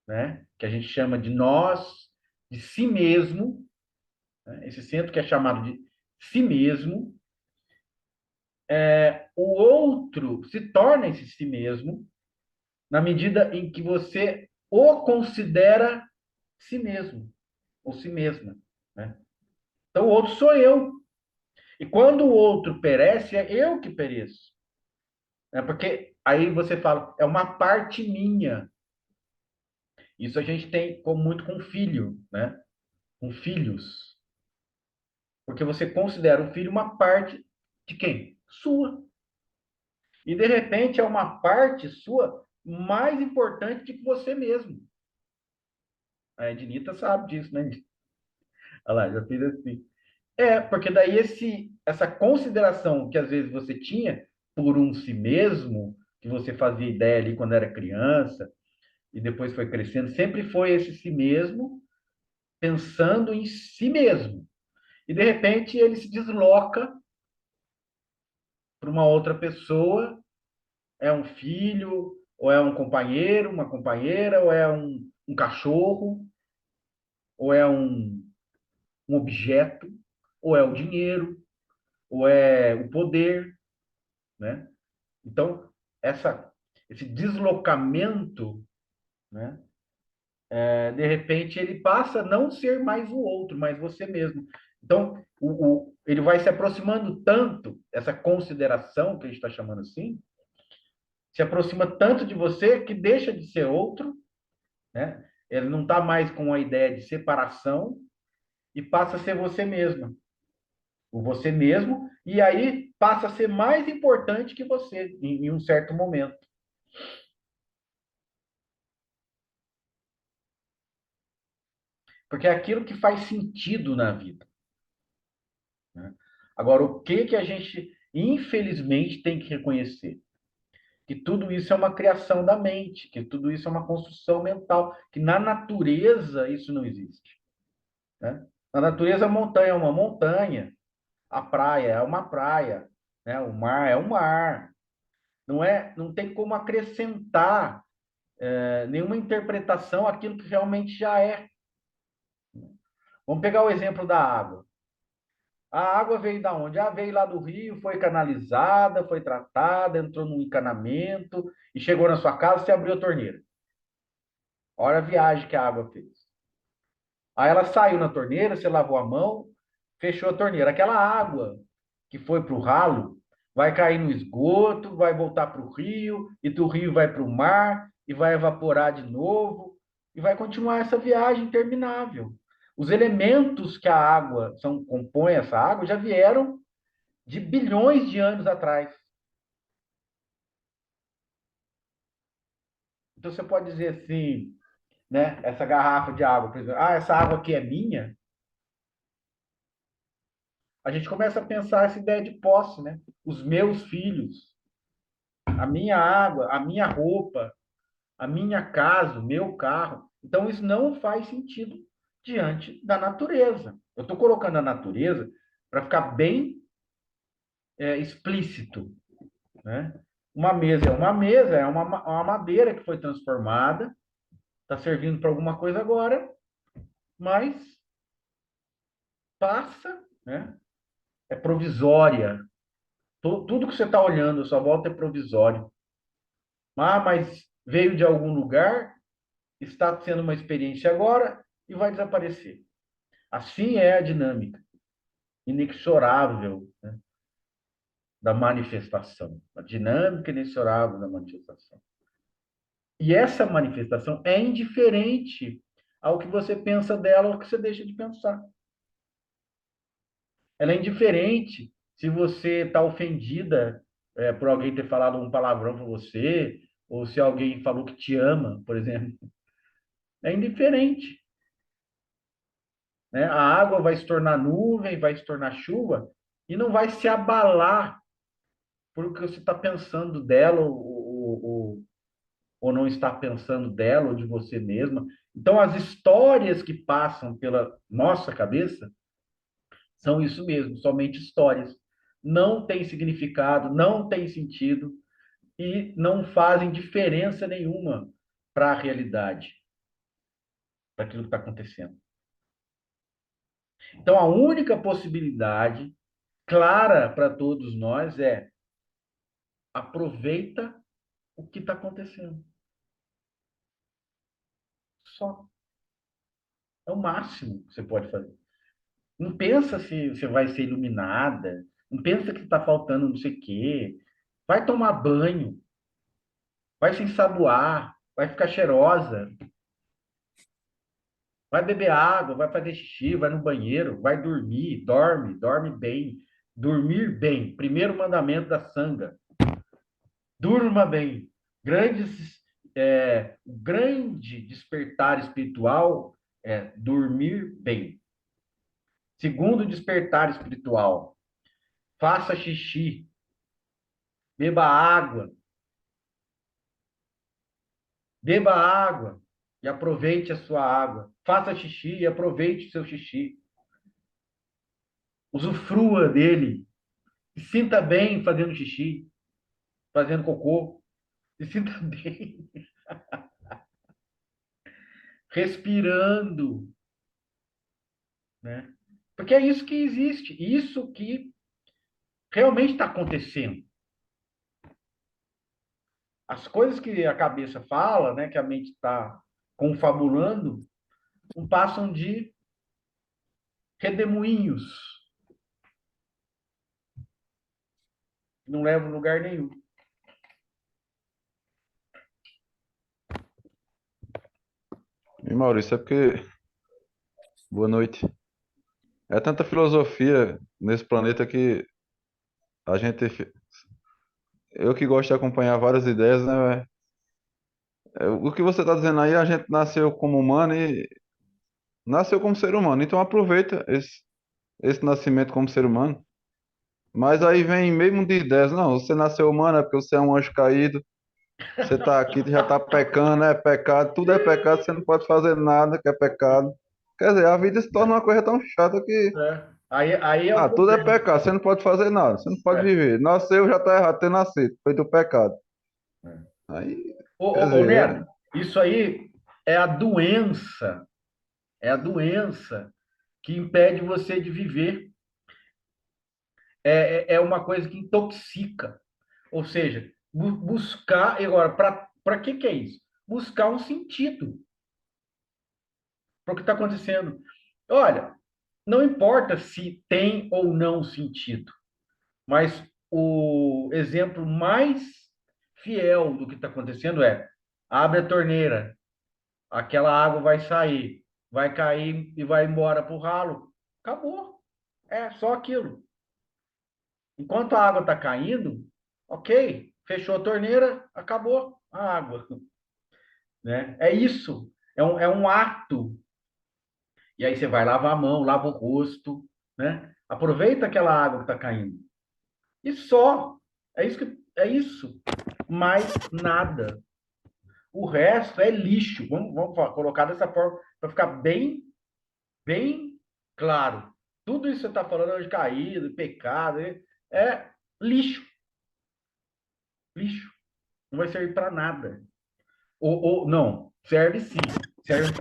né, que a gente chama de nós, de si mesmo, né, esse centro que é chamado de si mesmo, o outro se torna esse si mesmo na medida em que você o considera si mesmo ou si mesma, né? Então, o outro sou eu. E quando o outro perece, é eu que pereço. Né? Porque aí você fala, é uma parte minha. Isso a gente tem muito com filho, né? Com filhos. Porque você considera o filho uma parte de quem? Sua. E de repente é uma parte sua mais importante que você mesmo. A Ednita sabe disso, né? Olha lá, já fiz assim. Porque daí essa consideração que às vezes você tinha por um si mesmo, que você fazia ideia ali quando era criança e depois foi crescendo, sempre foi esse si mesmo pensando em si mesmo. e de repente ele se desloca para uma outra pessoa, é um filho, ou é um companheiro, uma companheira, ou é um cachorro, ou é um objeto, ou é o dinheiro, ou é o poder, né? Então, esse deslocamento, né? De repente ele passa a não ser mais o outro, mas você mesmo. Então, ele vai se aproximando tanto, essa consideração, que a gente está chamando assim, se aproxima tanto de você que deixa de ser outro, né? Ele não está mais com a ideia de separação e passa a ser você mesma, o você mesmo, e aí passa a ser mais importante que você em um certo momento. Porque é aquilo que faz sentido na vida, né? Agora, o que que a gente, infelizmente, tem que reconhecer? Que tudo isso é uma criação da mente, que tudo isso é uma construção mental, que na natureza isso não existe, né? Na natureza, a montanha é uma montanha, a praia é uma praia, né? O mar é um mar. Não tem como acrescentar nenhuma interpretação àquilo que realmente já é. Vamos pegar o exemplo da água. A água veio da onde? Ah, veio lá do rio, foi canalizada, foi tratada, entrou num encanamento e chegou na sua casa, você abriu a torneira. Olha a viagem que a água fez. Aí ela saiu na torneira, você lavou a mão, fechou a torneira. Aquela água que foi para o ralo vai cair no esgoto, vai voltar para o rio, e do rio vai para o mar, e vai evaporar de novo, e vai continuar essa viagem interminável. Os elementos que a água compõe essa água já vieram de bilhões de anos atrás. Então você pode dizer assim, né? Essa garrafa de água, por exemplo, essa água aqui é minha. A gente começa a pensar essa ideia de posse, né? Os meus filhos, a minha água, a minha roupa, a minha casa, o meu carro. Então isso não faz sentido diante da natureza. Eu estou colocando a natureza para ficar bem explícito, né? Uma mesa, é uma madeira que foi transformada, está servindo para alguma coisa agora, mas passa, né? É provisória. Tudo que você está olhando, a sua volta é provisório. Mas veio de algum lugar, está sendo uma experiência agora e vai desaparecer. Assim é a dinâmica inexorável, né, da manifestação. A dinâmica inexorável da manifestação. E essa manifestação é indiferente ao que você pensa dela ou ao que você deixa de pensar. Ela é indiferente se você está ofendida por alguém ter falado um palavrão para você, ou se alguém falou que te ama, por exemplo. É indiferente, né? A água vai se tornar nuvem, vai se tornar chuva, e não vai se abalar por o que você está pensando dela, ou não está pensando dela, ou de você mesma. Então, as histórias que passam pela nossa cabeça são isso mesmo, somente histórias. Não tem significado, não tem sentido e não fazem diferença nenhuma para a realidade, para aquilo que está acontecendo. Então, a única possibilidade clara para todos nós é: aproveita o que está acontecendo. Só. É o máximo que você pode fazer. Não pensa se você vai ser iluminada, não pensa que está faltando não sei o quê. Vai tomar banho, vai se ensaboar, vai ficar cheirosa, vai beber água, vai fazer xixi, vai no banheiro, vai dormir, dorme bem. Dormir bem, primeiro mandamento da sanga. Durma bem. Grande despertar espiritual é dormir bem. Segundo despertar espiritual, faça xixi, beba água, beba água e aproveite a sua água. Faça xixi e aproveite o seu xixi. usufrua dele, se sinta bem fazendo xixi, fazendo cocô, se sinta bem respirando, né? Porque é isso que existe, isso que realmente está acontecendo. As coisas que a cabeça fala, né, que a mente está confabulando, não passam de redemoinhos, não levam a lugar nenhum. E Maurício, é porque. Boa noite. É tanta filosofia nesse planeta que a gente. Eu que gosto de acompanhar várias ideias, né? O que você está dizendo aí, a gente nasceu como humano e nasceu como ser humano. Então aproveita esse nascimento como ser humano. Mas aí vem mesmo de ideias. Não, você nasceu humano é porque você é um anjo caído. Você está aqui, já está pecando, é pecado. Tudo é pecado, você não pode fazer nada que é pecado. Quer dizer, a vida se torna uma coisa tão chata que. Né? Aí é o Ah, tudo é problema. pecado, você não pode fazer nada, você não pode É. viver. Nasceu já está errado ter nascido, feito o pecado. Aí, quer Ô, dizer, Neto, isso aí é a doença, é a doença que impede você de viver. É uma coisa que intoxica. Ou seja, buscar. Agora, para que é isso? Buscar um sentido para o que está acontecendo. Olha, não importa se tem ou não sentido, mas o exemplo mais fiel do que está acontecendo é: abre a torneira, aquela água vai sair, vai cair e vai embora para o ralo. Acabou. É só aquilo. Enquanto a água está caindo, ok, fechou a torneira, acabou a água. Né? É isso. É um ato. E aí você vai lavar a mão, lava o rosto, né? Aproveita aquela água que está caindo. E só. É isso. Mais nada. O resto é lixo. Vamos colocar dessa forma para ficar bem, bem claro. Tudo isso que você está falando de caída, pecado, é lixo. Lixo. Não vai servir para nada. Ou não, serve sim. Serve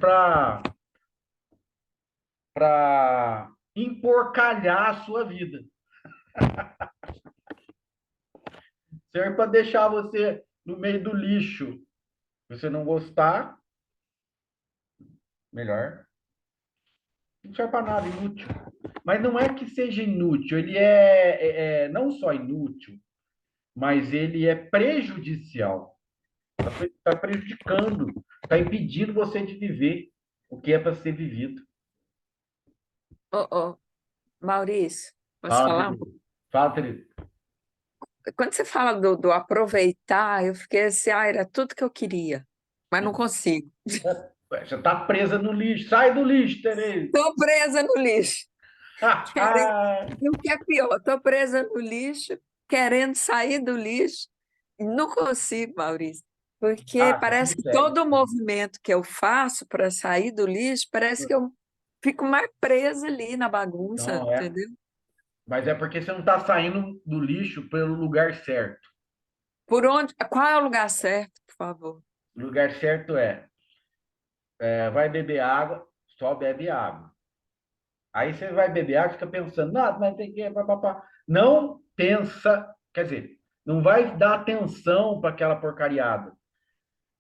para emporcalhar a sua vida. Serve para deixar você no meio do lixo. Se você não gostar, melhor. Não serve para nada, inútil. Mas não é que seja inútil, ele é não só inútil, mas ele é prejudicial. Está prejudicando, está impedindo você de viver o que é para ser vivido. Ô, Maurício, posso Fala, falar? querido. Fala, querido. Quando você fala do aproveitar, eu fiquei assim, era tudo que eu queria, mas não consigo. Você está presa no lixo. Sai do lixo, Tereza. Estou presa no lixo. Querendo... E o que é pior, estou presa no lixo, querendo sair do lixo, e não consigo, Maurício, porque Ah, você parece que consegue. todo o movimento que eu faço para sair do lixo, parece que eu fico mais presa ali na bagunça, Não, é. entendeu? Mas é porque você não está saindo do lixo pelo lugar certo. Por onde? Qual é o lugar certo, por favor? O lugar certo vai beber água, só bebe água. Aí você vai beber água e fica pensando, não, mas tem que. Papapá. Não pensa, quer dizer, não vai dar atenção para aquela porcariada.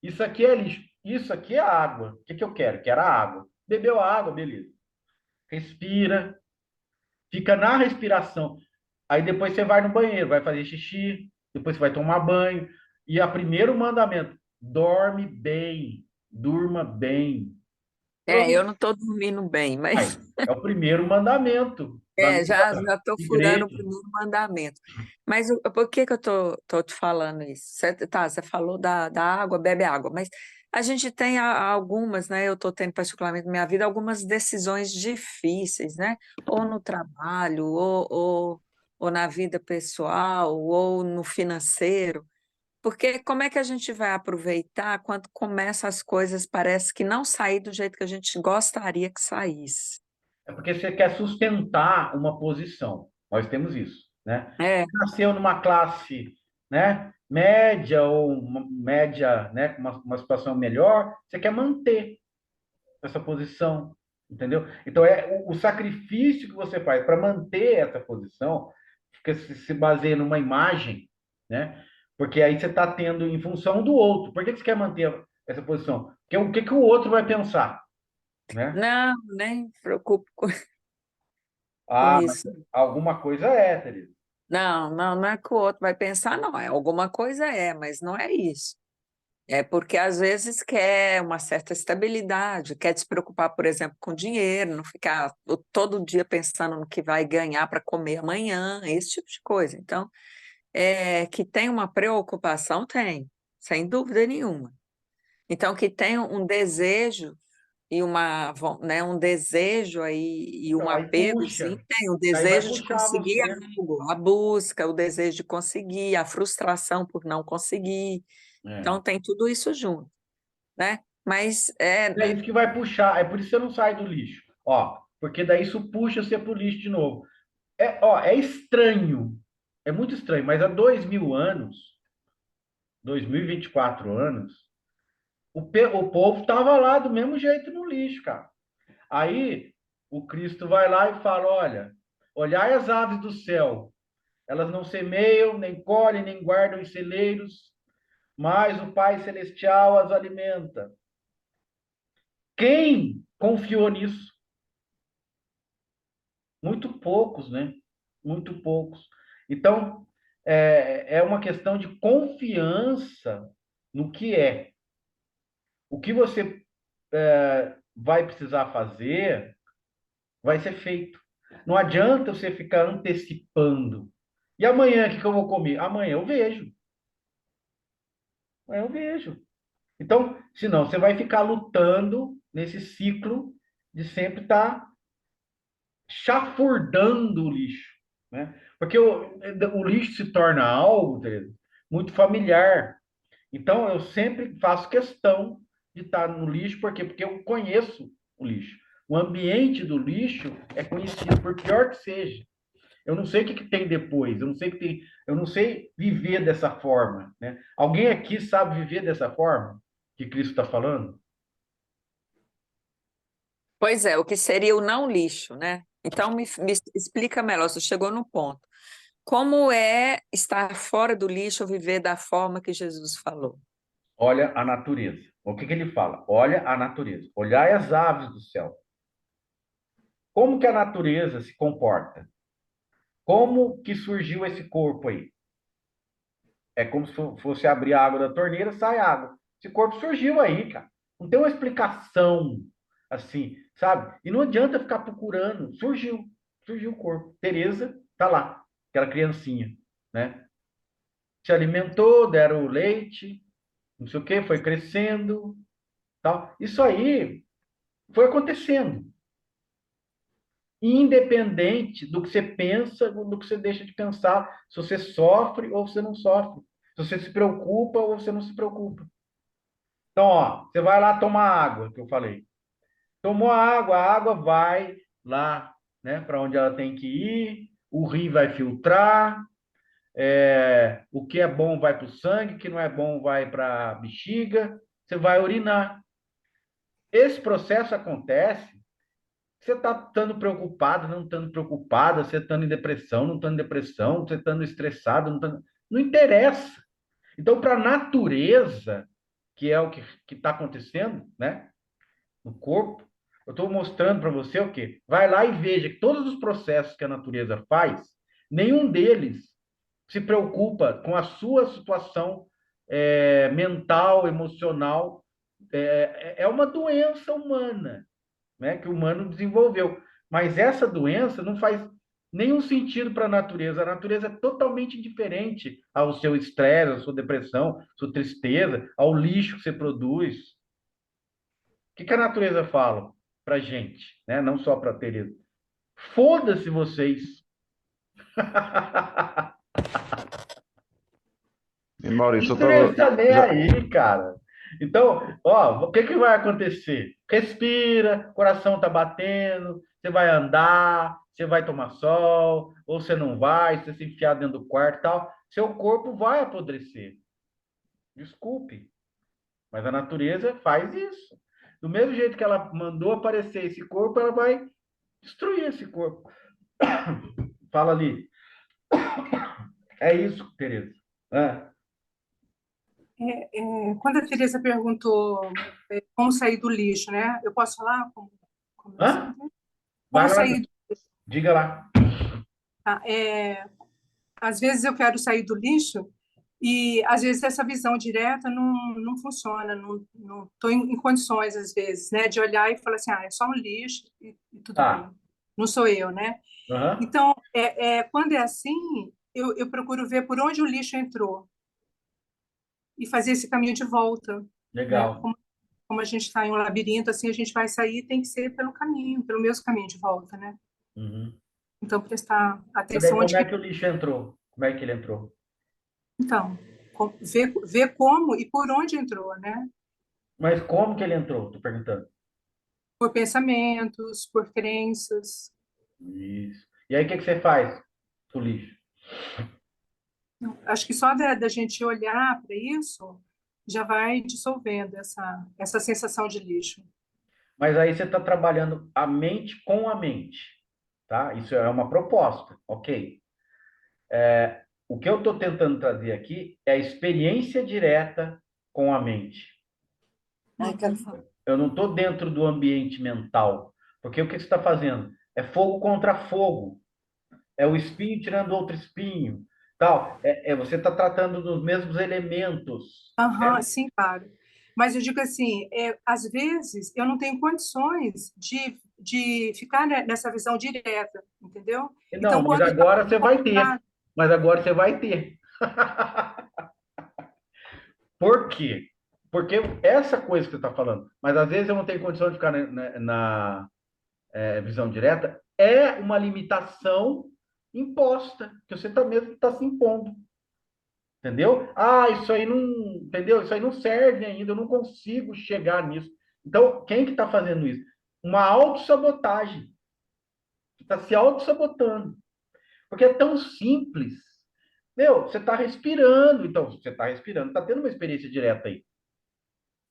Isso aqui é lixo. Isso aqui é água. O que que eu quero? Quero a água. Bebeu a água, beleza. Respira, fica na respiração. Aí depois você vai no banheiro, vai fazer xixi, depois você vai tomar banho. E o primeiro mandamento, dorme bem, durma bem. Eu Pronto. não estou dormindo bem, Aí, mas é o primeiro mandamento da já estou igreja. furando o primeiro mandamento. Mas por que que eu tô te falando isso? Você falou da água, bebe água, mas a gente tem algumas, né? Eu estou tendo particularmente na minha vida algumas decisões difíceis, né? Ou no trabalho, ou na vida pessoal, ou no financeiro. Porque como é que a gente vai aproveitar quando começa as coisas, parece que não sair do jeito que a gente gostaria que saísse? É porque você quer sustentar uma posição. Nós temos isso, né? É, Nasceu numa classe, né, média ou média, né, com uma situação melhor, você quer manter essa posição, entendeu? Então é o sacrifício que você faz para manter essa posição fica se baseia numa imagem, né? Porque aí você está tendo em função do outro. Por que que você quer manter essa posição? Porque o que que o outro vai pensar, né? não, nem me preocupo com Ah, mas isso. alguma coisa é, Teresa. Não, não, não é que o outro vai pensar, não. É alguma coisa mas não é isso. É porque às vezes quer uma certa estabilidade, quer se preocupar, por exemplo, com dinheiro, não ficar todo dia pensando no que vai ganhar para comer amanhã, esse tipo de coisa. Então, que tem uma preocupação, tem, sem dúvida nenhuma. Então, que tem um desejo e um desejo aí e um Então, aí apego, sim, puxa, tem o aí vai desejo de puxar conseguir você. algo, a busca, o desejo de conseguir, a frustração por não conseguir. É. Então, tem tudo isso junto, né? Mas É isso que vai puxar, é por isso que você não sai do lixo. Ó, porque daí isso puxa você pro lixo de novo. É estranho, é muito estranho, mas há 2000 anos, 2024 anos, o povo tava lá do mesmo jeito no lixo, cara. Aí o Cristo vai lá e fala: olha, olhai as aves do céu, elas não semeiam, nem colhem, nem guardam em celeiros, mas o Pai Celestial as alimenta. Quem confiou nisso? Muito poucos, né? Muito poucos. Então, é uma questão de confiança no que é. O que você vai precisar fazer vai ser feito. Não adianta você ficar antecipando. E amanhã, o que eu vou comer? Amanhã eu vejo. Amanhã eu vejo. Então, senão você vai ficar lutando nesse ciclo de sempre estar chafurdando o lixo, né? Porque o lixo se torna algo, Tereza, muito familiar. Então, eu sempre faço questão de estar no lixo, por quê? Porque eu conheço o lixo. O ambiente do lixo é conhecido, por pior que seja. Eu não sei o que, que tem depois, eu não sei que tem, eu não sei viver dessa forma, né? Alguém aqui sabe viver dessa forma que Cristo está falando? pois é, o que seria o não lixo, né? Então, me explica melhor, você chegou no ponto. Como é estar fora do lixo ou viver da forma que Jesus falou? Olha a natureza. O que, que ele fala? Olha a natureza. Olhai as aves do céu. Como que a natureza se comporta? Como que surgiu esse corpo aí? É como se fosse abrir a água da torneira, sai água. Esse corpo surgiu aí, cara. Não tem uma explicação assim, sabe? E não adianta ficar procurando. Surgiu o corpo. Tereza tá lá, aquela criancinha, né? Se alimentou, deram leite, não sei o quê, foi crescendo, tal. Isso aí foi acontecendo, independente do que você pensa, do que você deixa de pensar, se você sofre ou você não sofre, se você se preocupa ou você não se preocupa. Então, ó, você vai lá tomar água, que eu falei. Tomou a água vai lá, né, para onde ela tem que ir, o rio vai filtrar, o que é bom vai para o sangue, o que não é bom vai para a bexiga, você vai urinar. Esse processo acontece, você está estando preocupado, não estando preocupada, você estando em depressão, não estando em depressão, você estando estressado, não interessa. Então, para a natureza, que é o que está acontecendo, né? No corpo, eu estou mostrando para você o quê? Vai lá e veja que todos os processos que a natureza faz, nenhum deles se preocupa com a sua situação mental, emocional. É uma doença humana, né, que o humano desenvolveu. Mas essa doença não faz nenhum sentido para a natureza. A natureza é totalmente indiferente ao seu estresse, à sua depressão, à sua tristeza, ao lixo que você produz. Que a natureza fala para gente, né? Não só para Tereza. Foda-se vocês. E Maurício, eu Natureza tava tá nem já aí, cara. Então, ó, o que que vai acontecer? Respira, coração está batendo, você vai andar, você vai tomar sol, ou você não vai, você se enfiar dentro do quarto e tal, seu corpo vai apodrecer. Desculpe, mas a natureza faz isso. Do mesmo jeito que ela mandou aparecer esse corpo, ela vai destruir esse corpo. Fala ali. É isso, Tereza. É. Quando a Teresa perguntou como sair do lixo, né? Eu posso falar como eu Hã? sinto? Vai Como lá, sair do diga lá. tá? Às vezes eu quero sair do lixo e às vezes essa visão direta não funciona, não estou em condições às vezes, né, de olhar e falar assim, é só um lixo e tudo Tá. bem, não sou eu, né? Aham. Então, quando é assim, eu procuro ver por onde o lixo entrou e fazer esse caminho de volta, né? Legal. Como a gente está em um labirinto, assim a gente vai sair, tem que ser pelo caminho, pelo mesmo caminho de volta, né? Uhum. Então, prestar E daí, atenção onde como é que... que o lixo entrou? Como é que ele entrou? Então, ver como e por onde entrou, né? Mas como que ele entrou? Tô perguntando. Por pensamentos, por crenças. Isso. E aí, o que que você faz com o lixo? Acho que só da gente olhar para isso já vai dissolvendo essa sensação de lixo. Mas aí você está trabalhando a mente com a mente, tá? Isso é uma proposta, ok? O que eu estou tentando trazer aqui é a experiência direta com a mente. Ai, quero falar. Eu não estou dentro do ambiente mental, porque o que você está fazendo? É fogo contra fogo, é o espinho tirando outro espinho, tal. Você está tratando dos mesmos elementos, Aham, né? sim, claro. Mas eu digo assim, às vezes eu não tenho condições de ficar nessa visão direta, entendeu? Não, Então, mas quando está agora você vai ter. focado, Mas agora você vai ter. Por quê? Porque essa coisa que você está falando, mas às vezes eu não tenho condição de ficar na visão direta, é uma limitação imposta, que você tá mesmo está se impondo. Entendeu? Ah, isso aí não, entendeu? Isso aí não serve ainda, eu não consigo chegar nisso. Então, quem que está fazendo isso? Uma autossabotagem. Você está se autossabotando. Porque é tão simples. Meu, você está respirando, então, você está respirando, está tendo uma experiência direta aí.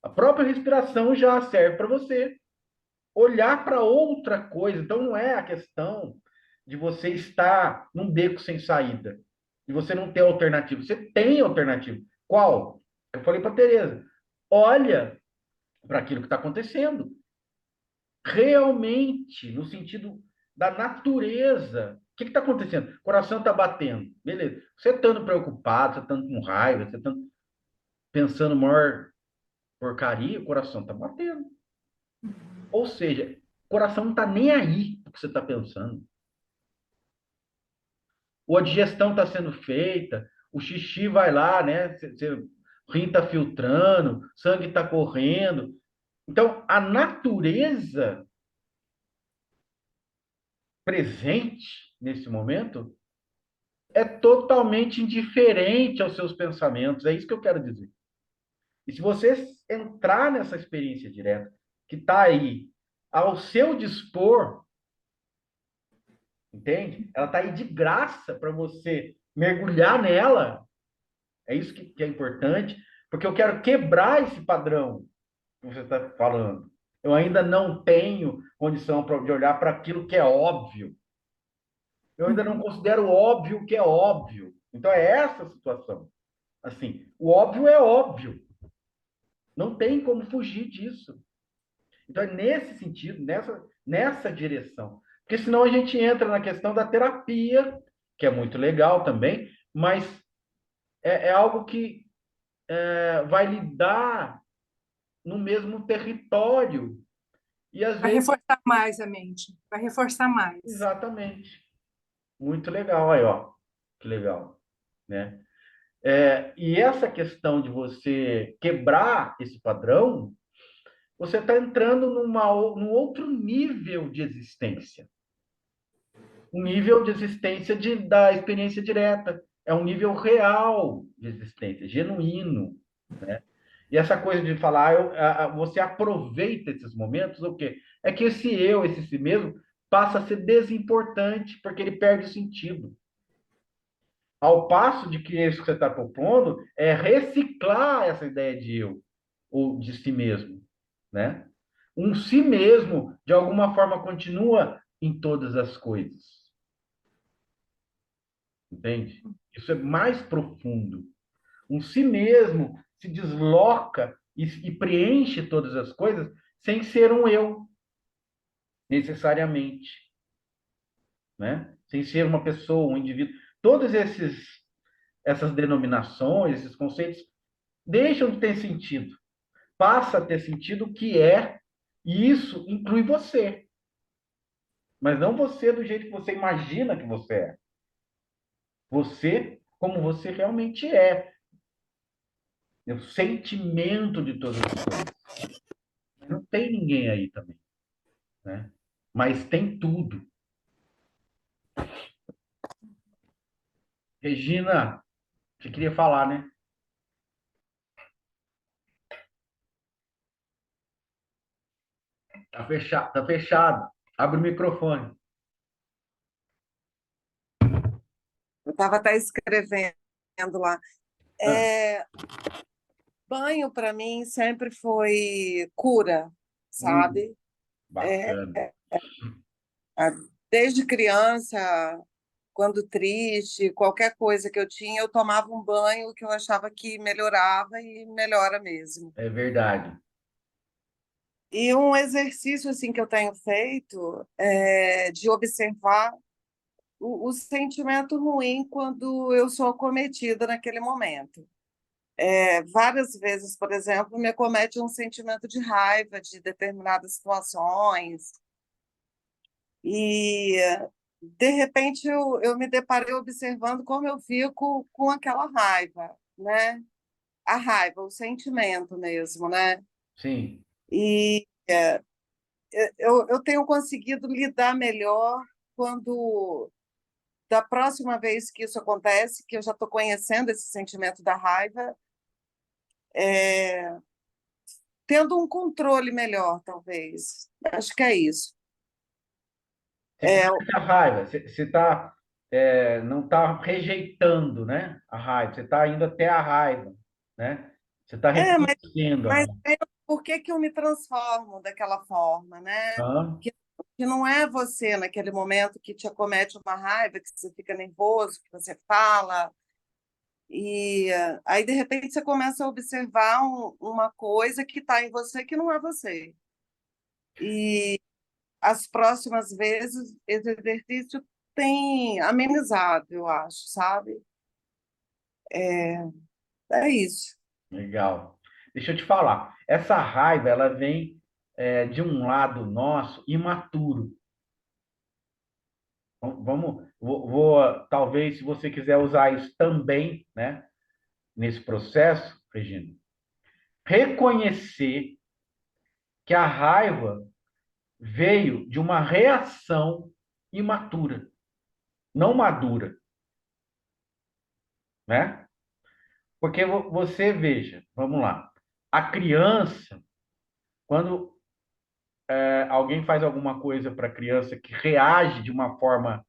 A própria respiração já serve para você olhar para outra coisa. Então, não é a questão de você estar num beco sem saída, de você não ter alternativa. Você tem alternativa. Qual? Eu falei para a Tereza, olha para aquilo que está acontecendo. Realmente, no sentido da natureza. O que está acontecendo? O coração está batendo. Beleza. Você estando preocupado, você estando com raiva, você estando pensando maior porcaria, o coração está batendo. Ou seja, o coração não está nem aí o que você está pensando. Ou a digestão está sendo feita, o xixi vai lá, né? O rim está filtrando, sangue está correndo. Então, a natureza presente nesse momento é totalmente indiferente aos seus pensamentos. É isso que eu quero dizer. E se você entrar nessa experiência direta, que está aí ao seu dispor, entende? Ela está aí de graça para você mergulhar nela. É isso que é importante, porque eu quero quebrar esse padrão que você está falando. Eu ainda não tenho condição de olhar para aquilo que é óbvio. Eu ainda não considero óbvio o que é óbvio. Então é essa a situação. Assim, o óbvio é óbvio. Não tem como fugir disso. Então é nesse sentido, nessa direção. Porque senão a gente entra na questão da terapia, que é muito legal também, mas é algo que vai lidar no mesmo território. E às vai vezes, reforçar mais a mente, vai reforçar mais. exatamente. Muito legal aí, ó. Que legal, né? E essa questão de você quebrar esse padrão, você está entrando num outro nível de existência. Um nível de existência da experiência direta. É um nível real de existência, genuíno, né? E essa coisa de falar, você aproveita esses momentos, o quê? É que esse eu, esse si mesmo, passa a ser desimportante, porque ele perde o sentido. Ao passo de que isso que você está propondo é reciclar essa ideia de eu, ou de si mesmo, né? Um si mesmo, de alguma forma, continua em todas as coisas, entende? Isso é mais profundo. Um si mesmo se desloca e preenche todas as coisas sem ser um eu, necessariamente, né? Sem ser uma pessoa, um indivíduo. Todos essas denominações, esses conceitos deixam de ter sentido. Passa a ter sentido o que é, e isso inclui você, mas não você do jeito que você imagina que você é. Você como você realmente é. É o sentimento de todas as coisas. Não tem ninguém aí também, né? Mas tem tudo. Regina, você queria falar, né? Tá fechado, tá fechado. Abre o microfone. Eu estava até escrevendo lá. Ah, É, banho para mim sempre foi cura, sabe? É, bacana. a- desde criança, quando triste, qualquer coisa que eu tinha, eu tomava um banho que eu achava que melhorava e melhora mesmo. É verdade. E um exercício assim que eu tenho feito é de observar o sentimento ruim quando eu sou acometida naquele momento. Várias vezes, por exemplo, me acomete um sentimento de raiva de determinadas situações e, de repente, eu me deparei observando como eu fico com aquela raiva, né? A raiva, o sentimento mesmo, né? Sim. E eu tenho conseguido lidar melhor quando, da próxima vez que isso acontece, que eu já estou conhecendo esse sentimento da raiva, é, tendo um controle melhor, talvez. Acho que é isso. Você É, conhece a raiva, você não está rejeitando, né, a raiva, você está indo até a raiva, né? Você está é, mas, reconhecendo a mas raiva. por que que eu me transformo daquela forma, né? Ah, Que não é você naquele momento que te acomete uma raiva, que você fica nervoso, que você fala, e aí de repente você começa a observar uma coisa que está em você que não é você. E as próximas vezes esse exercício tem amenizado, eu acho, sabe? É isso. legal. Deixa eu te falar, essa raiva, ela vem de um lado nosso imaturo. Talvez, se você quiser usar isso também, né, nesse processo, Regina, reconhecer que a raiva veio de uma reação imatura, não madura, né? Porque você veja, vamos lá, a criança, quando alguém faz alguma coisa para a criança que reage de uma forma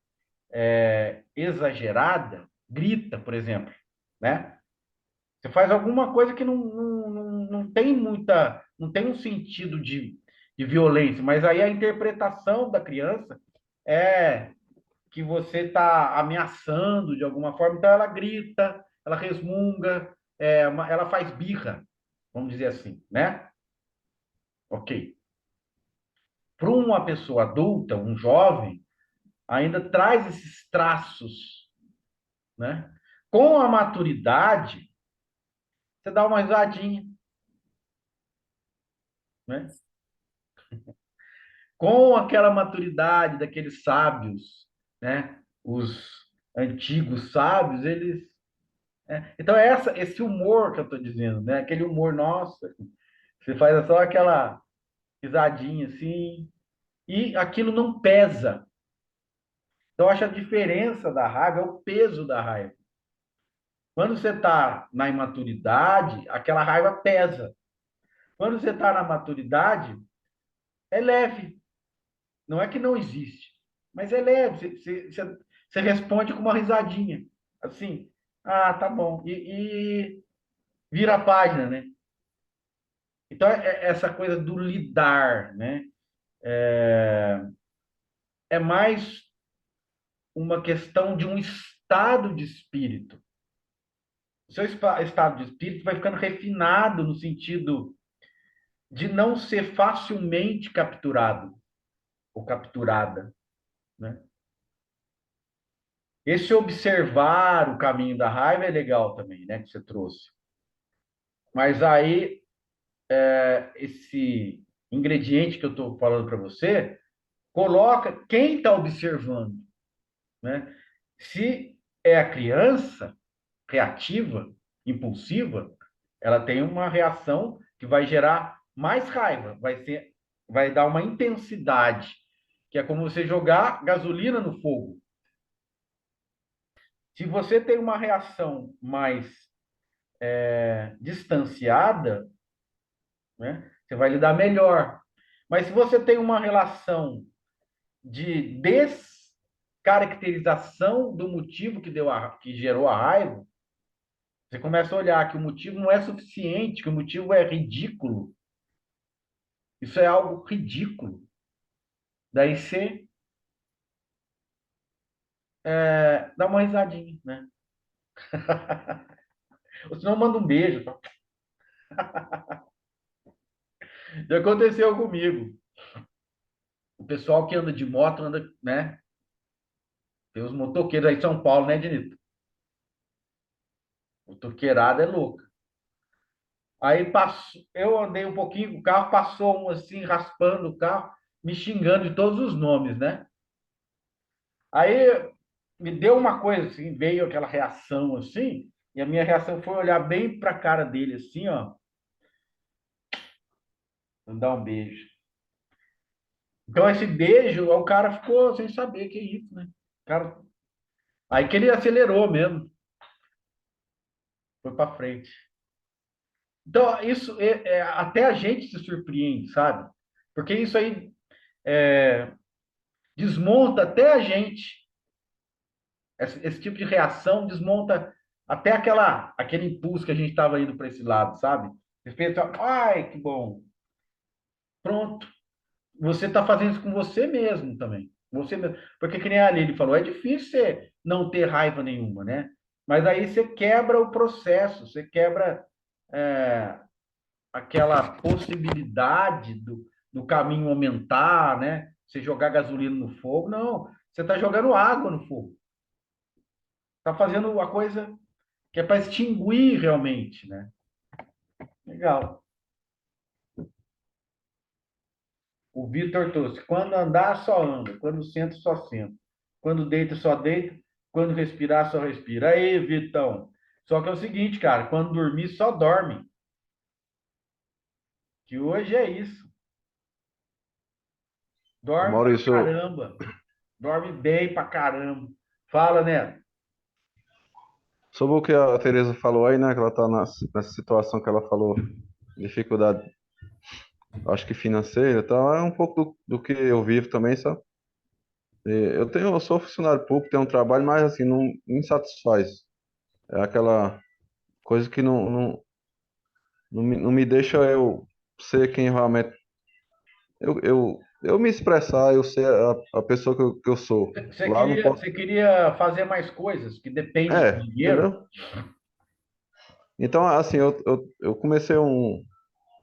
exagerada, grita, por exemplo, né? Você faz alguma coisa que não tem muita, não tem um sentido de violência, mas aí a interpretação da criança é que você está ameaçando de alguma forma, então ela grita, ela resmunga, ela faz birra, vamos dizer assim, né? Ok. Para uma pessoa adulta, um jovem, ainda traz esses traços, né? Com a maturidade, você dá uma risadinha, né? Com aquela maturidade daqueles sábios, né? Os antigos sábios, eles. Então, esse humor que eu estou dizendo, né? Aquele humor nosso, você faz só aquela risadinha assim, e aquilo não pesa. Então, eu acho a diferença da raiva é o peso da raiva. Quando você está na imaturidade, aquela raiva pesa. Quando você está na maturidade, é leve. Não é que não existe, mas é leve. Você responde com uma risadinha. Assim, ah, tá bom. E vira a página, né? Então, essa coisa do lidar, né? É mais uma questão de um estado de espírito. O seu estado de espírito vai ficando refinado no sentido de não ser facilmente capturado ou capturada, né? Esse observar o caminho da raiva é legal também, né, que você trouxe. Mas aí, esse ingrediente que eu estou falando para você, coloca quem está observando, né? Se é a criança reativa, impulsiva, ela tem uma reação que vai gerar mais raiva, vai dar uma intensidade, que é como você jogar gasolina no fogo. Se você tem uma reação mais distanciada, né, você vai lidar melhor. Mas se você tem uma relação de descaracterização do motivo que gerou a raiva, você começa a olhar que o motivo não é suficiente, que o motivo é ridículo. Isso é algo ridículo. Daí você dá uma risadinha, né? Ou senão manda um beijo. Tá? Já aconteceu comigo. O pessoal que anda de moto anda, né? Tem os motoqueiros aí de São Paulo, né, Dinito? Motoqueirada é louca. Aí passou, eu andei um pouquinho com o carro, passou um assim, raspando o carro, me xingando de todos os nomes, né? Aí me deu uma coisa assim, veio aquela reação assim, e a minha reação foi olhar bem para a cara dele assim, ó, dar um beijo. Então esse beijo, o cara ficou sem saber que é isso, né? O cara, aí que ele acelerou mesmo, foi para frente. Então isso até a gente se surpreende, sabe? Porque isso aí desmonta até a gente. Esse tipo de reação desmonta até aquele impulso que a gente estava indo para esse lado, sabe? Você pensa, ai, que bom. Pronto. Você está fazendo isso com você mesmo também. Você mesmo. Porque, que nem a Lili falou, é difícil você não ter raiva nenhuma, né? Mas aí você quebra o processo, você quebra é, aquela possibilidade do caminho aumentar, né? Você jogar gasolina no fogo. Não, você está jogando água no fogo. Está fazendo a coisa que é para extinguir realmente, né? Legal. O Vitor trouxe, quando andar, só anda, quando senta, só senta, quando deita, só deita, quando respirar, só respira. Aí, Vitão. Só que é o seguinte, cara, quando dormir, só dorme. Que hoje é isso. Dorme pra Maurício, caramba. Dorme bem pra caramba. Fala, né? sobre o que a Tereza falou aí, né? Que ela tá nessa situação que ela falou, dificuldade, acho que financeira e tal, é um pouco do que eu vivo também, sabe? Eu sou funcionário público, tenho um trabalho, mas assim, não me satisfaz. É aquela coisa que não me deixa eu ser quem realmente. Eu me expressar, eu ser a pessoa que eu sou. Você Lá não queria, posso. você queria fazer mais coisas que dependem de É, dinheiro? entendeu? Então, assim, eu comecei um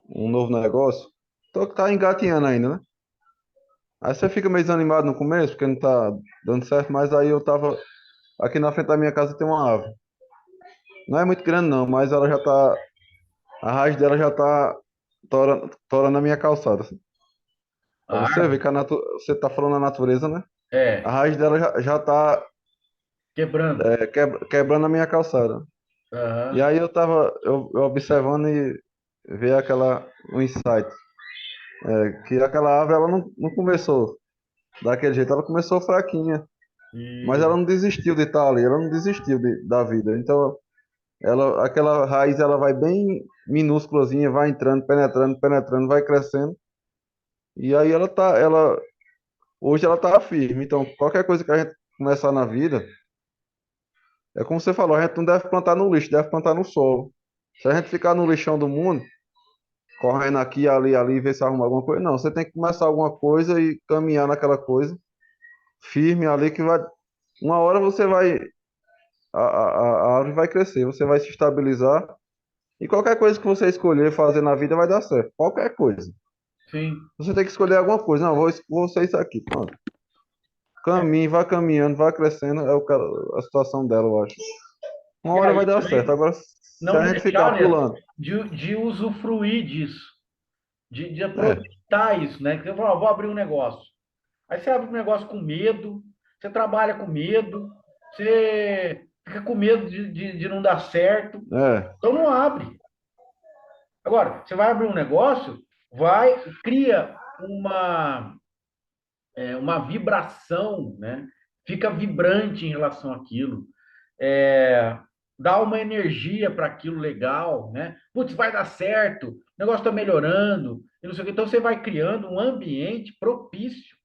novo negócio, tá engatinhando ainda, né? Aí você fica meio desanimado no começo, porque não tá dando certo, mas aí eu tava. Aqui na frente da minha casa tem uma árvore. Não é muito grande, não, mas ela já tá. A raiz dela já tá torando a minha calçada, assim. Pra A você ver árvore? que você tá falando da natureza, né? A É, raiz dela já tá quebrando. quebrando a minha calçada. E Aham. aí eu observando e ver um insight. Que aquela árvore, ela não começou daquele jeito, ela começou fraquinha. Mas E, ela não desistiu de estar ali, ela não desistiu da vida. Então, Aquela raiz ela vai bem minúsculazinha, vai entrando, penetrando, penetrando, vai crescendo. E aí hoje ela tá firme. Então, qualquer coisa que a gente começar na vida, é como você falou, a gente não deve plantar no lixo, deve plantar no solo. Se a gente ficar no lixão do mundo, correndo aqui, ali, ali, ver se arruma alguma coisa, não. Você tem que começar alguma coisa e caminhar naquela coisa, firme ali, que vai. Uma hora você vai. A árvore vai crescer, você vai se estabilizar. E qualquer coisa que você escolher fazer na vida vai dar certo. Qualquer coisa. Sim. Você tem que escolher alguma coisa. Não, vou ser isso aqui. Pronto. Caminhe, vai caminhando, vai crescendo. A situação dela, eu acho. Uma E hora vai aí dar certo. também Agora, se não a gente ficar deixar, né, pulando. de usufruir disso, de É, aproveitar isso, né? Que eu falo, vou abrir um negócio. Aí você abre um negócio com medo, você trabalha com medo, você fica com medo de não dar certo. é, Então não abre. Agora, você vai abrir um negócio, vai, cria uma vibração, né? Fica vibrante em relação àquilo. É, dá uma energia para aquilo legal, né? Putz, vai dar certo, o negócio está melhorando, e não sei o quê. Então você vai criando um ambiente propício,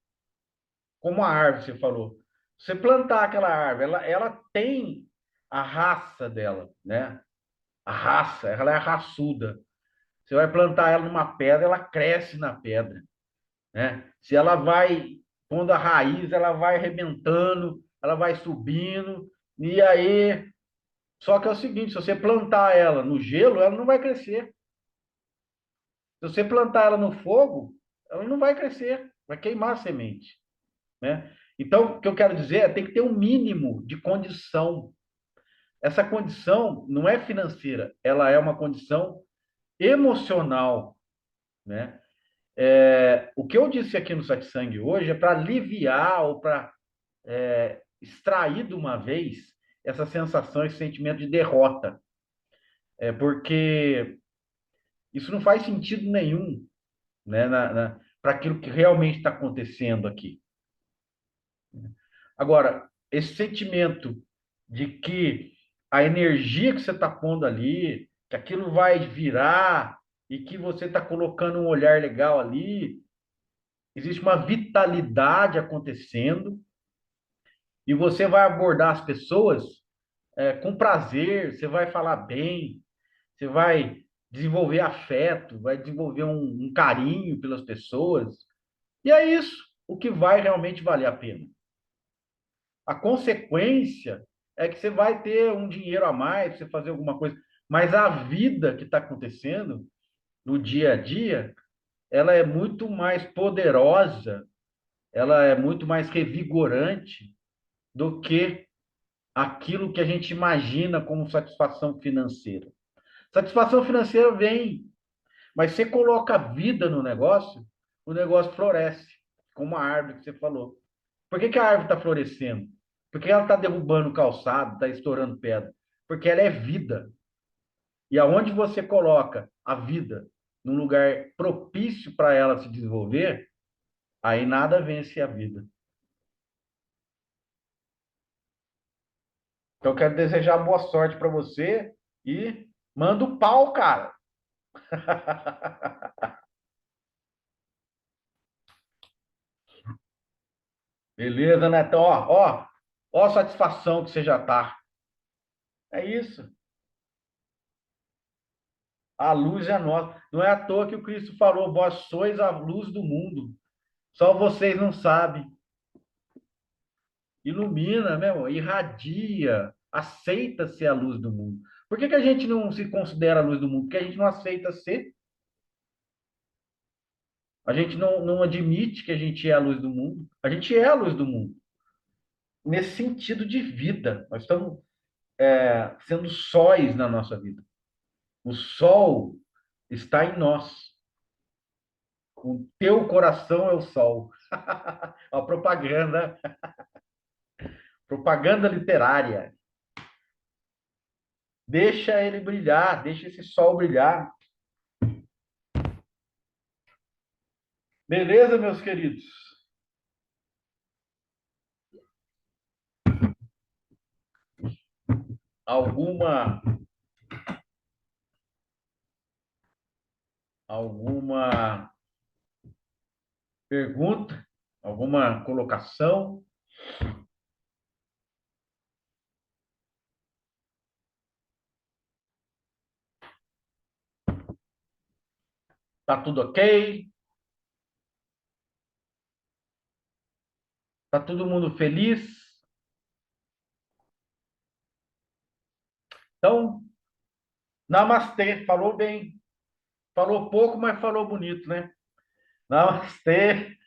como a árvore, você falou. Você plantar aquela árvore, ela tem a raça dela, né? A raça, ela é raçuda. Você vai plantar ela numa pedra, ela cresce na pedra, né? Se ela vai pondo a raiz, ela vai arrebentando, ela vai subindo, e aí. Só que é o seguinte: se você plantar ela no gelo, ela não vai crescer. Se você plantar ela no fogo, ela não vai crescer, vai queimar a semente, né? Então, o que eu quero dizer é tem que ter um mínimo de condição. Essa condição não é financeira, ela é uma condição emocional, né? O que eu disse aqui no Satsang hoje é para aliviar ou para extrair de uma vez essa sensação, esse sentimento de derrota. Porque isso não faz sentido nenhum, né, para aquilo que realmente está acontecendo aqui. Agora, esse sentimento de que a energia que você está pondo ali, que aquilo vai virar e que você está colocando um olhar legal ali, existe uma vitalidade acontecendo e você vai abordar as pessoas com prazer, você vai falar bem, você vai desenvolver afeto, vai desenvolver um carinho pelas pessoas. E é isso o que vai realmente valer a pena. A consequência é que você vai ter um dinheiro a mais, você fazer alguma coisa, mas a vida que está acontecendo no dia a dia, ela é muito mais poderosa, ela é muito mais revigorante do que aquilo que a gente imagina como satisfação financeira. Satisfação financeira vem, mas você coloca a vida no negócio, o negócio floresce, como a árvore que você falou. Por que a árvore está florescendo? Porque ela está derrubando calçado, está estourando pedra. Porque ela é vida. E aonde você coloca a vida num lugar propício para ela se desenvolver, aí nada vence a vida. Então, eu quero desejar boa sorte para você e manda o pau, cara. Beleza, Netão? Ó a satisfação que você já tá. É isso. A luz é nossa. Não é à toa que o Cristo falou: vós sois a luz do mundo. Só vocês não sabem. Ilumina, meu irmão, irradia, aceita ser a luz do mundo. Por que a gente não se considera a luz do mundo? Porque a gente não aceita ser. A gente não admite que a gente é a luz do mundo. A gente é a luz do mundo. Nesse sentido de vida. Nós estamos sendo sóis na nossa vida. O sol está em nós. O teu coração é o sol. A propaganda, propaganda literária. Deixa ele brilhar, deixa esse sol brilhar. Beleza, meus queridos? Alguma alguma pergunta, alguma colocação? Tá tudo ok? Tá todo mundo feliz? Então, namastê, falou bem. Falou pouco, mas falou bonito, né? Namastê.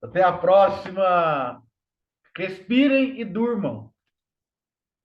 Até a próxima. Respirem e durmam.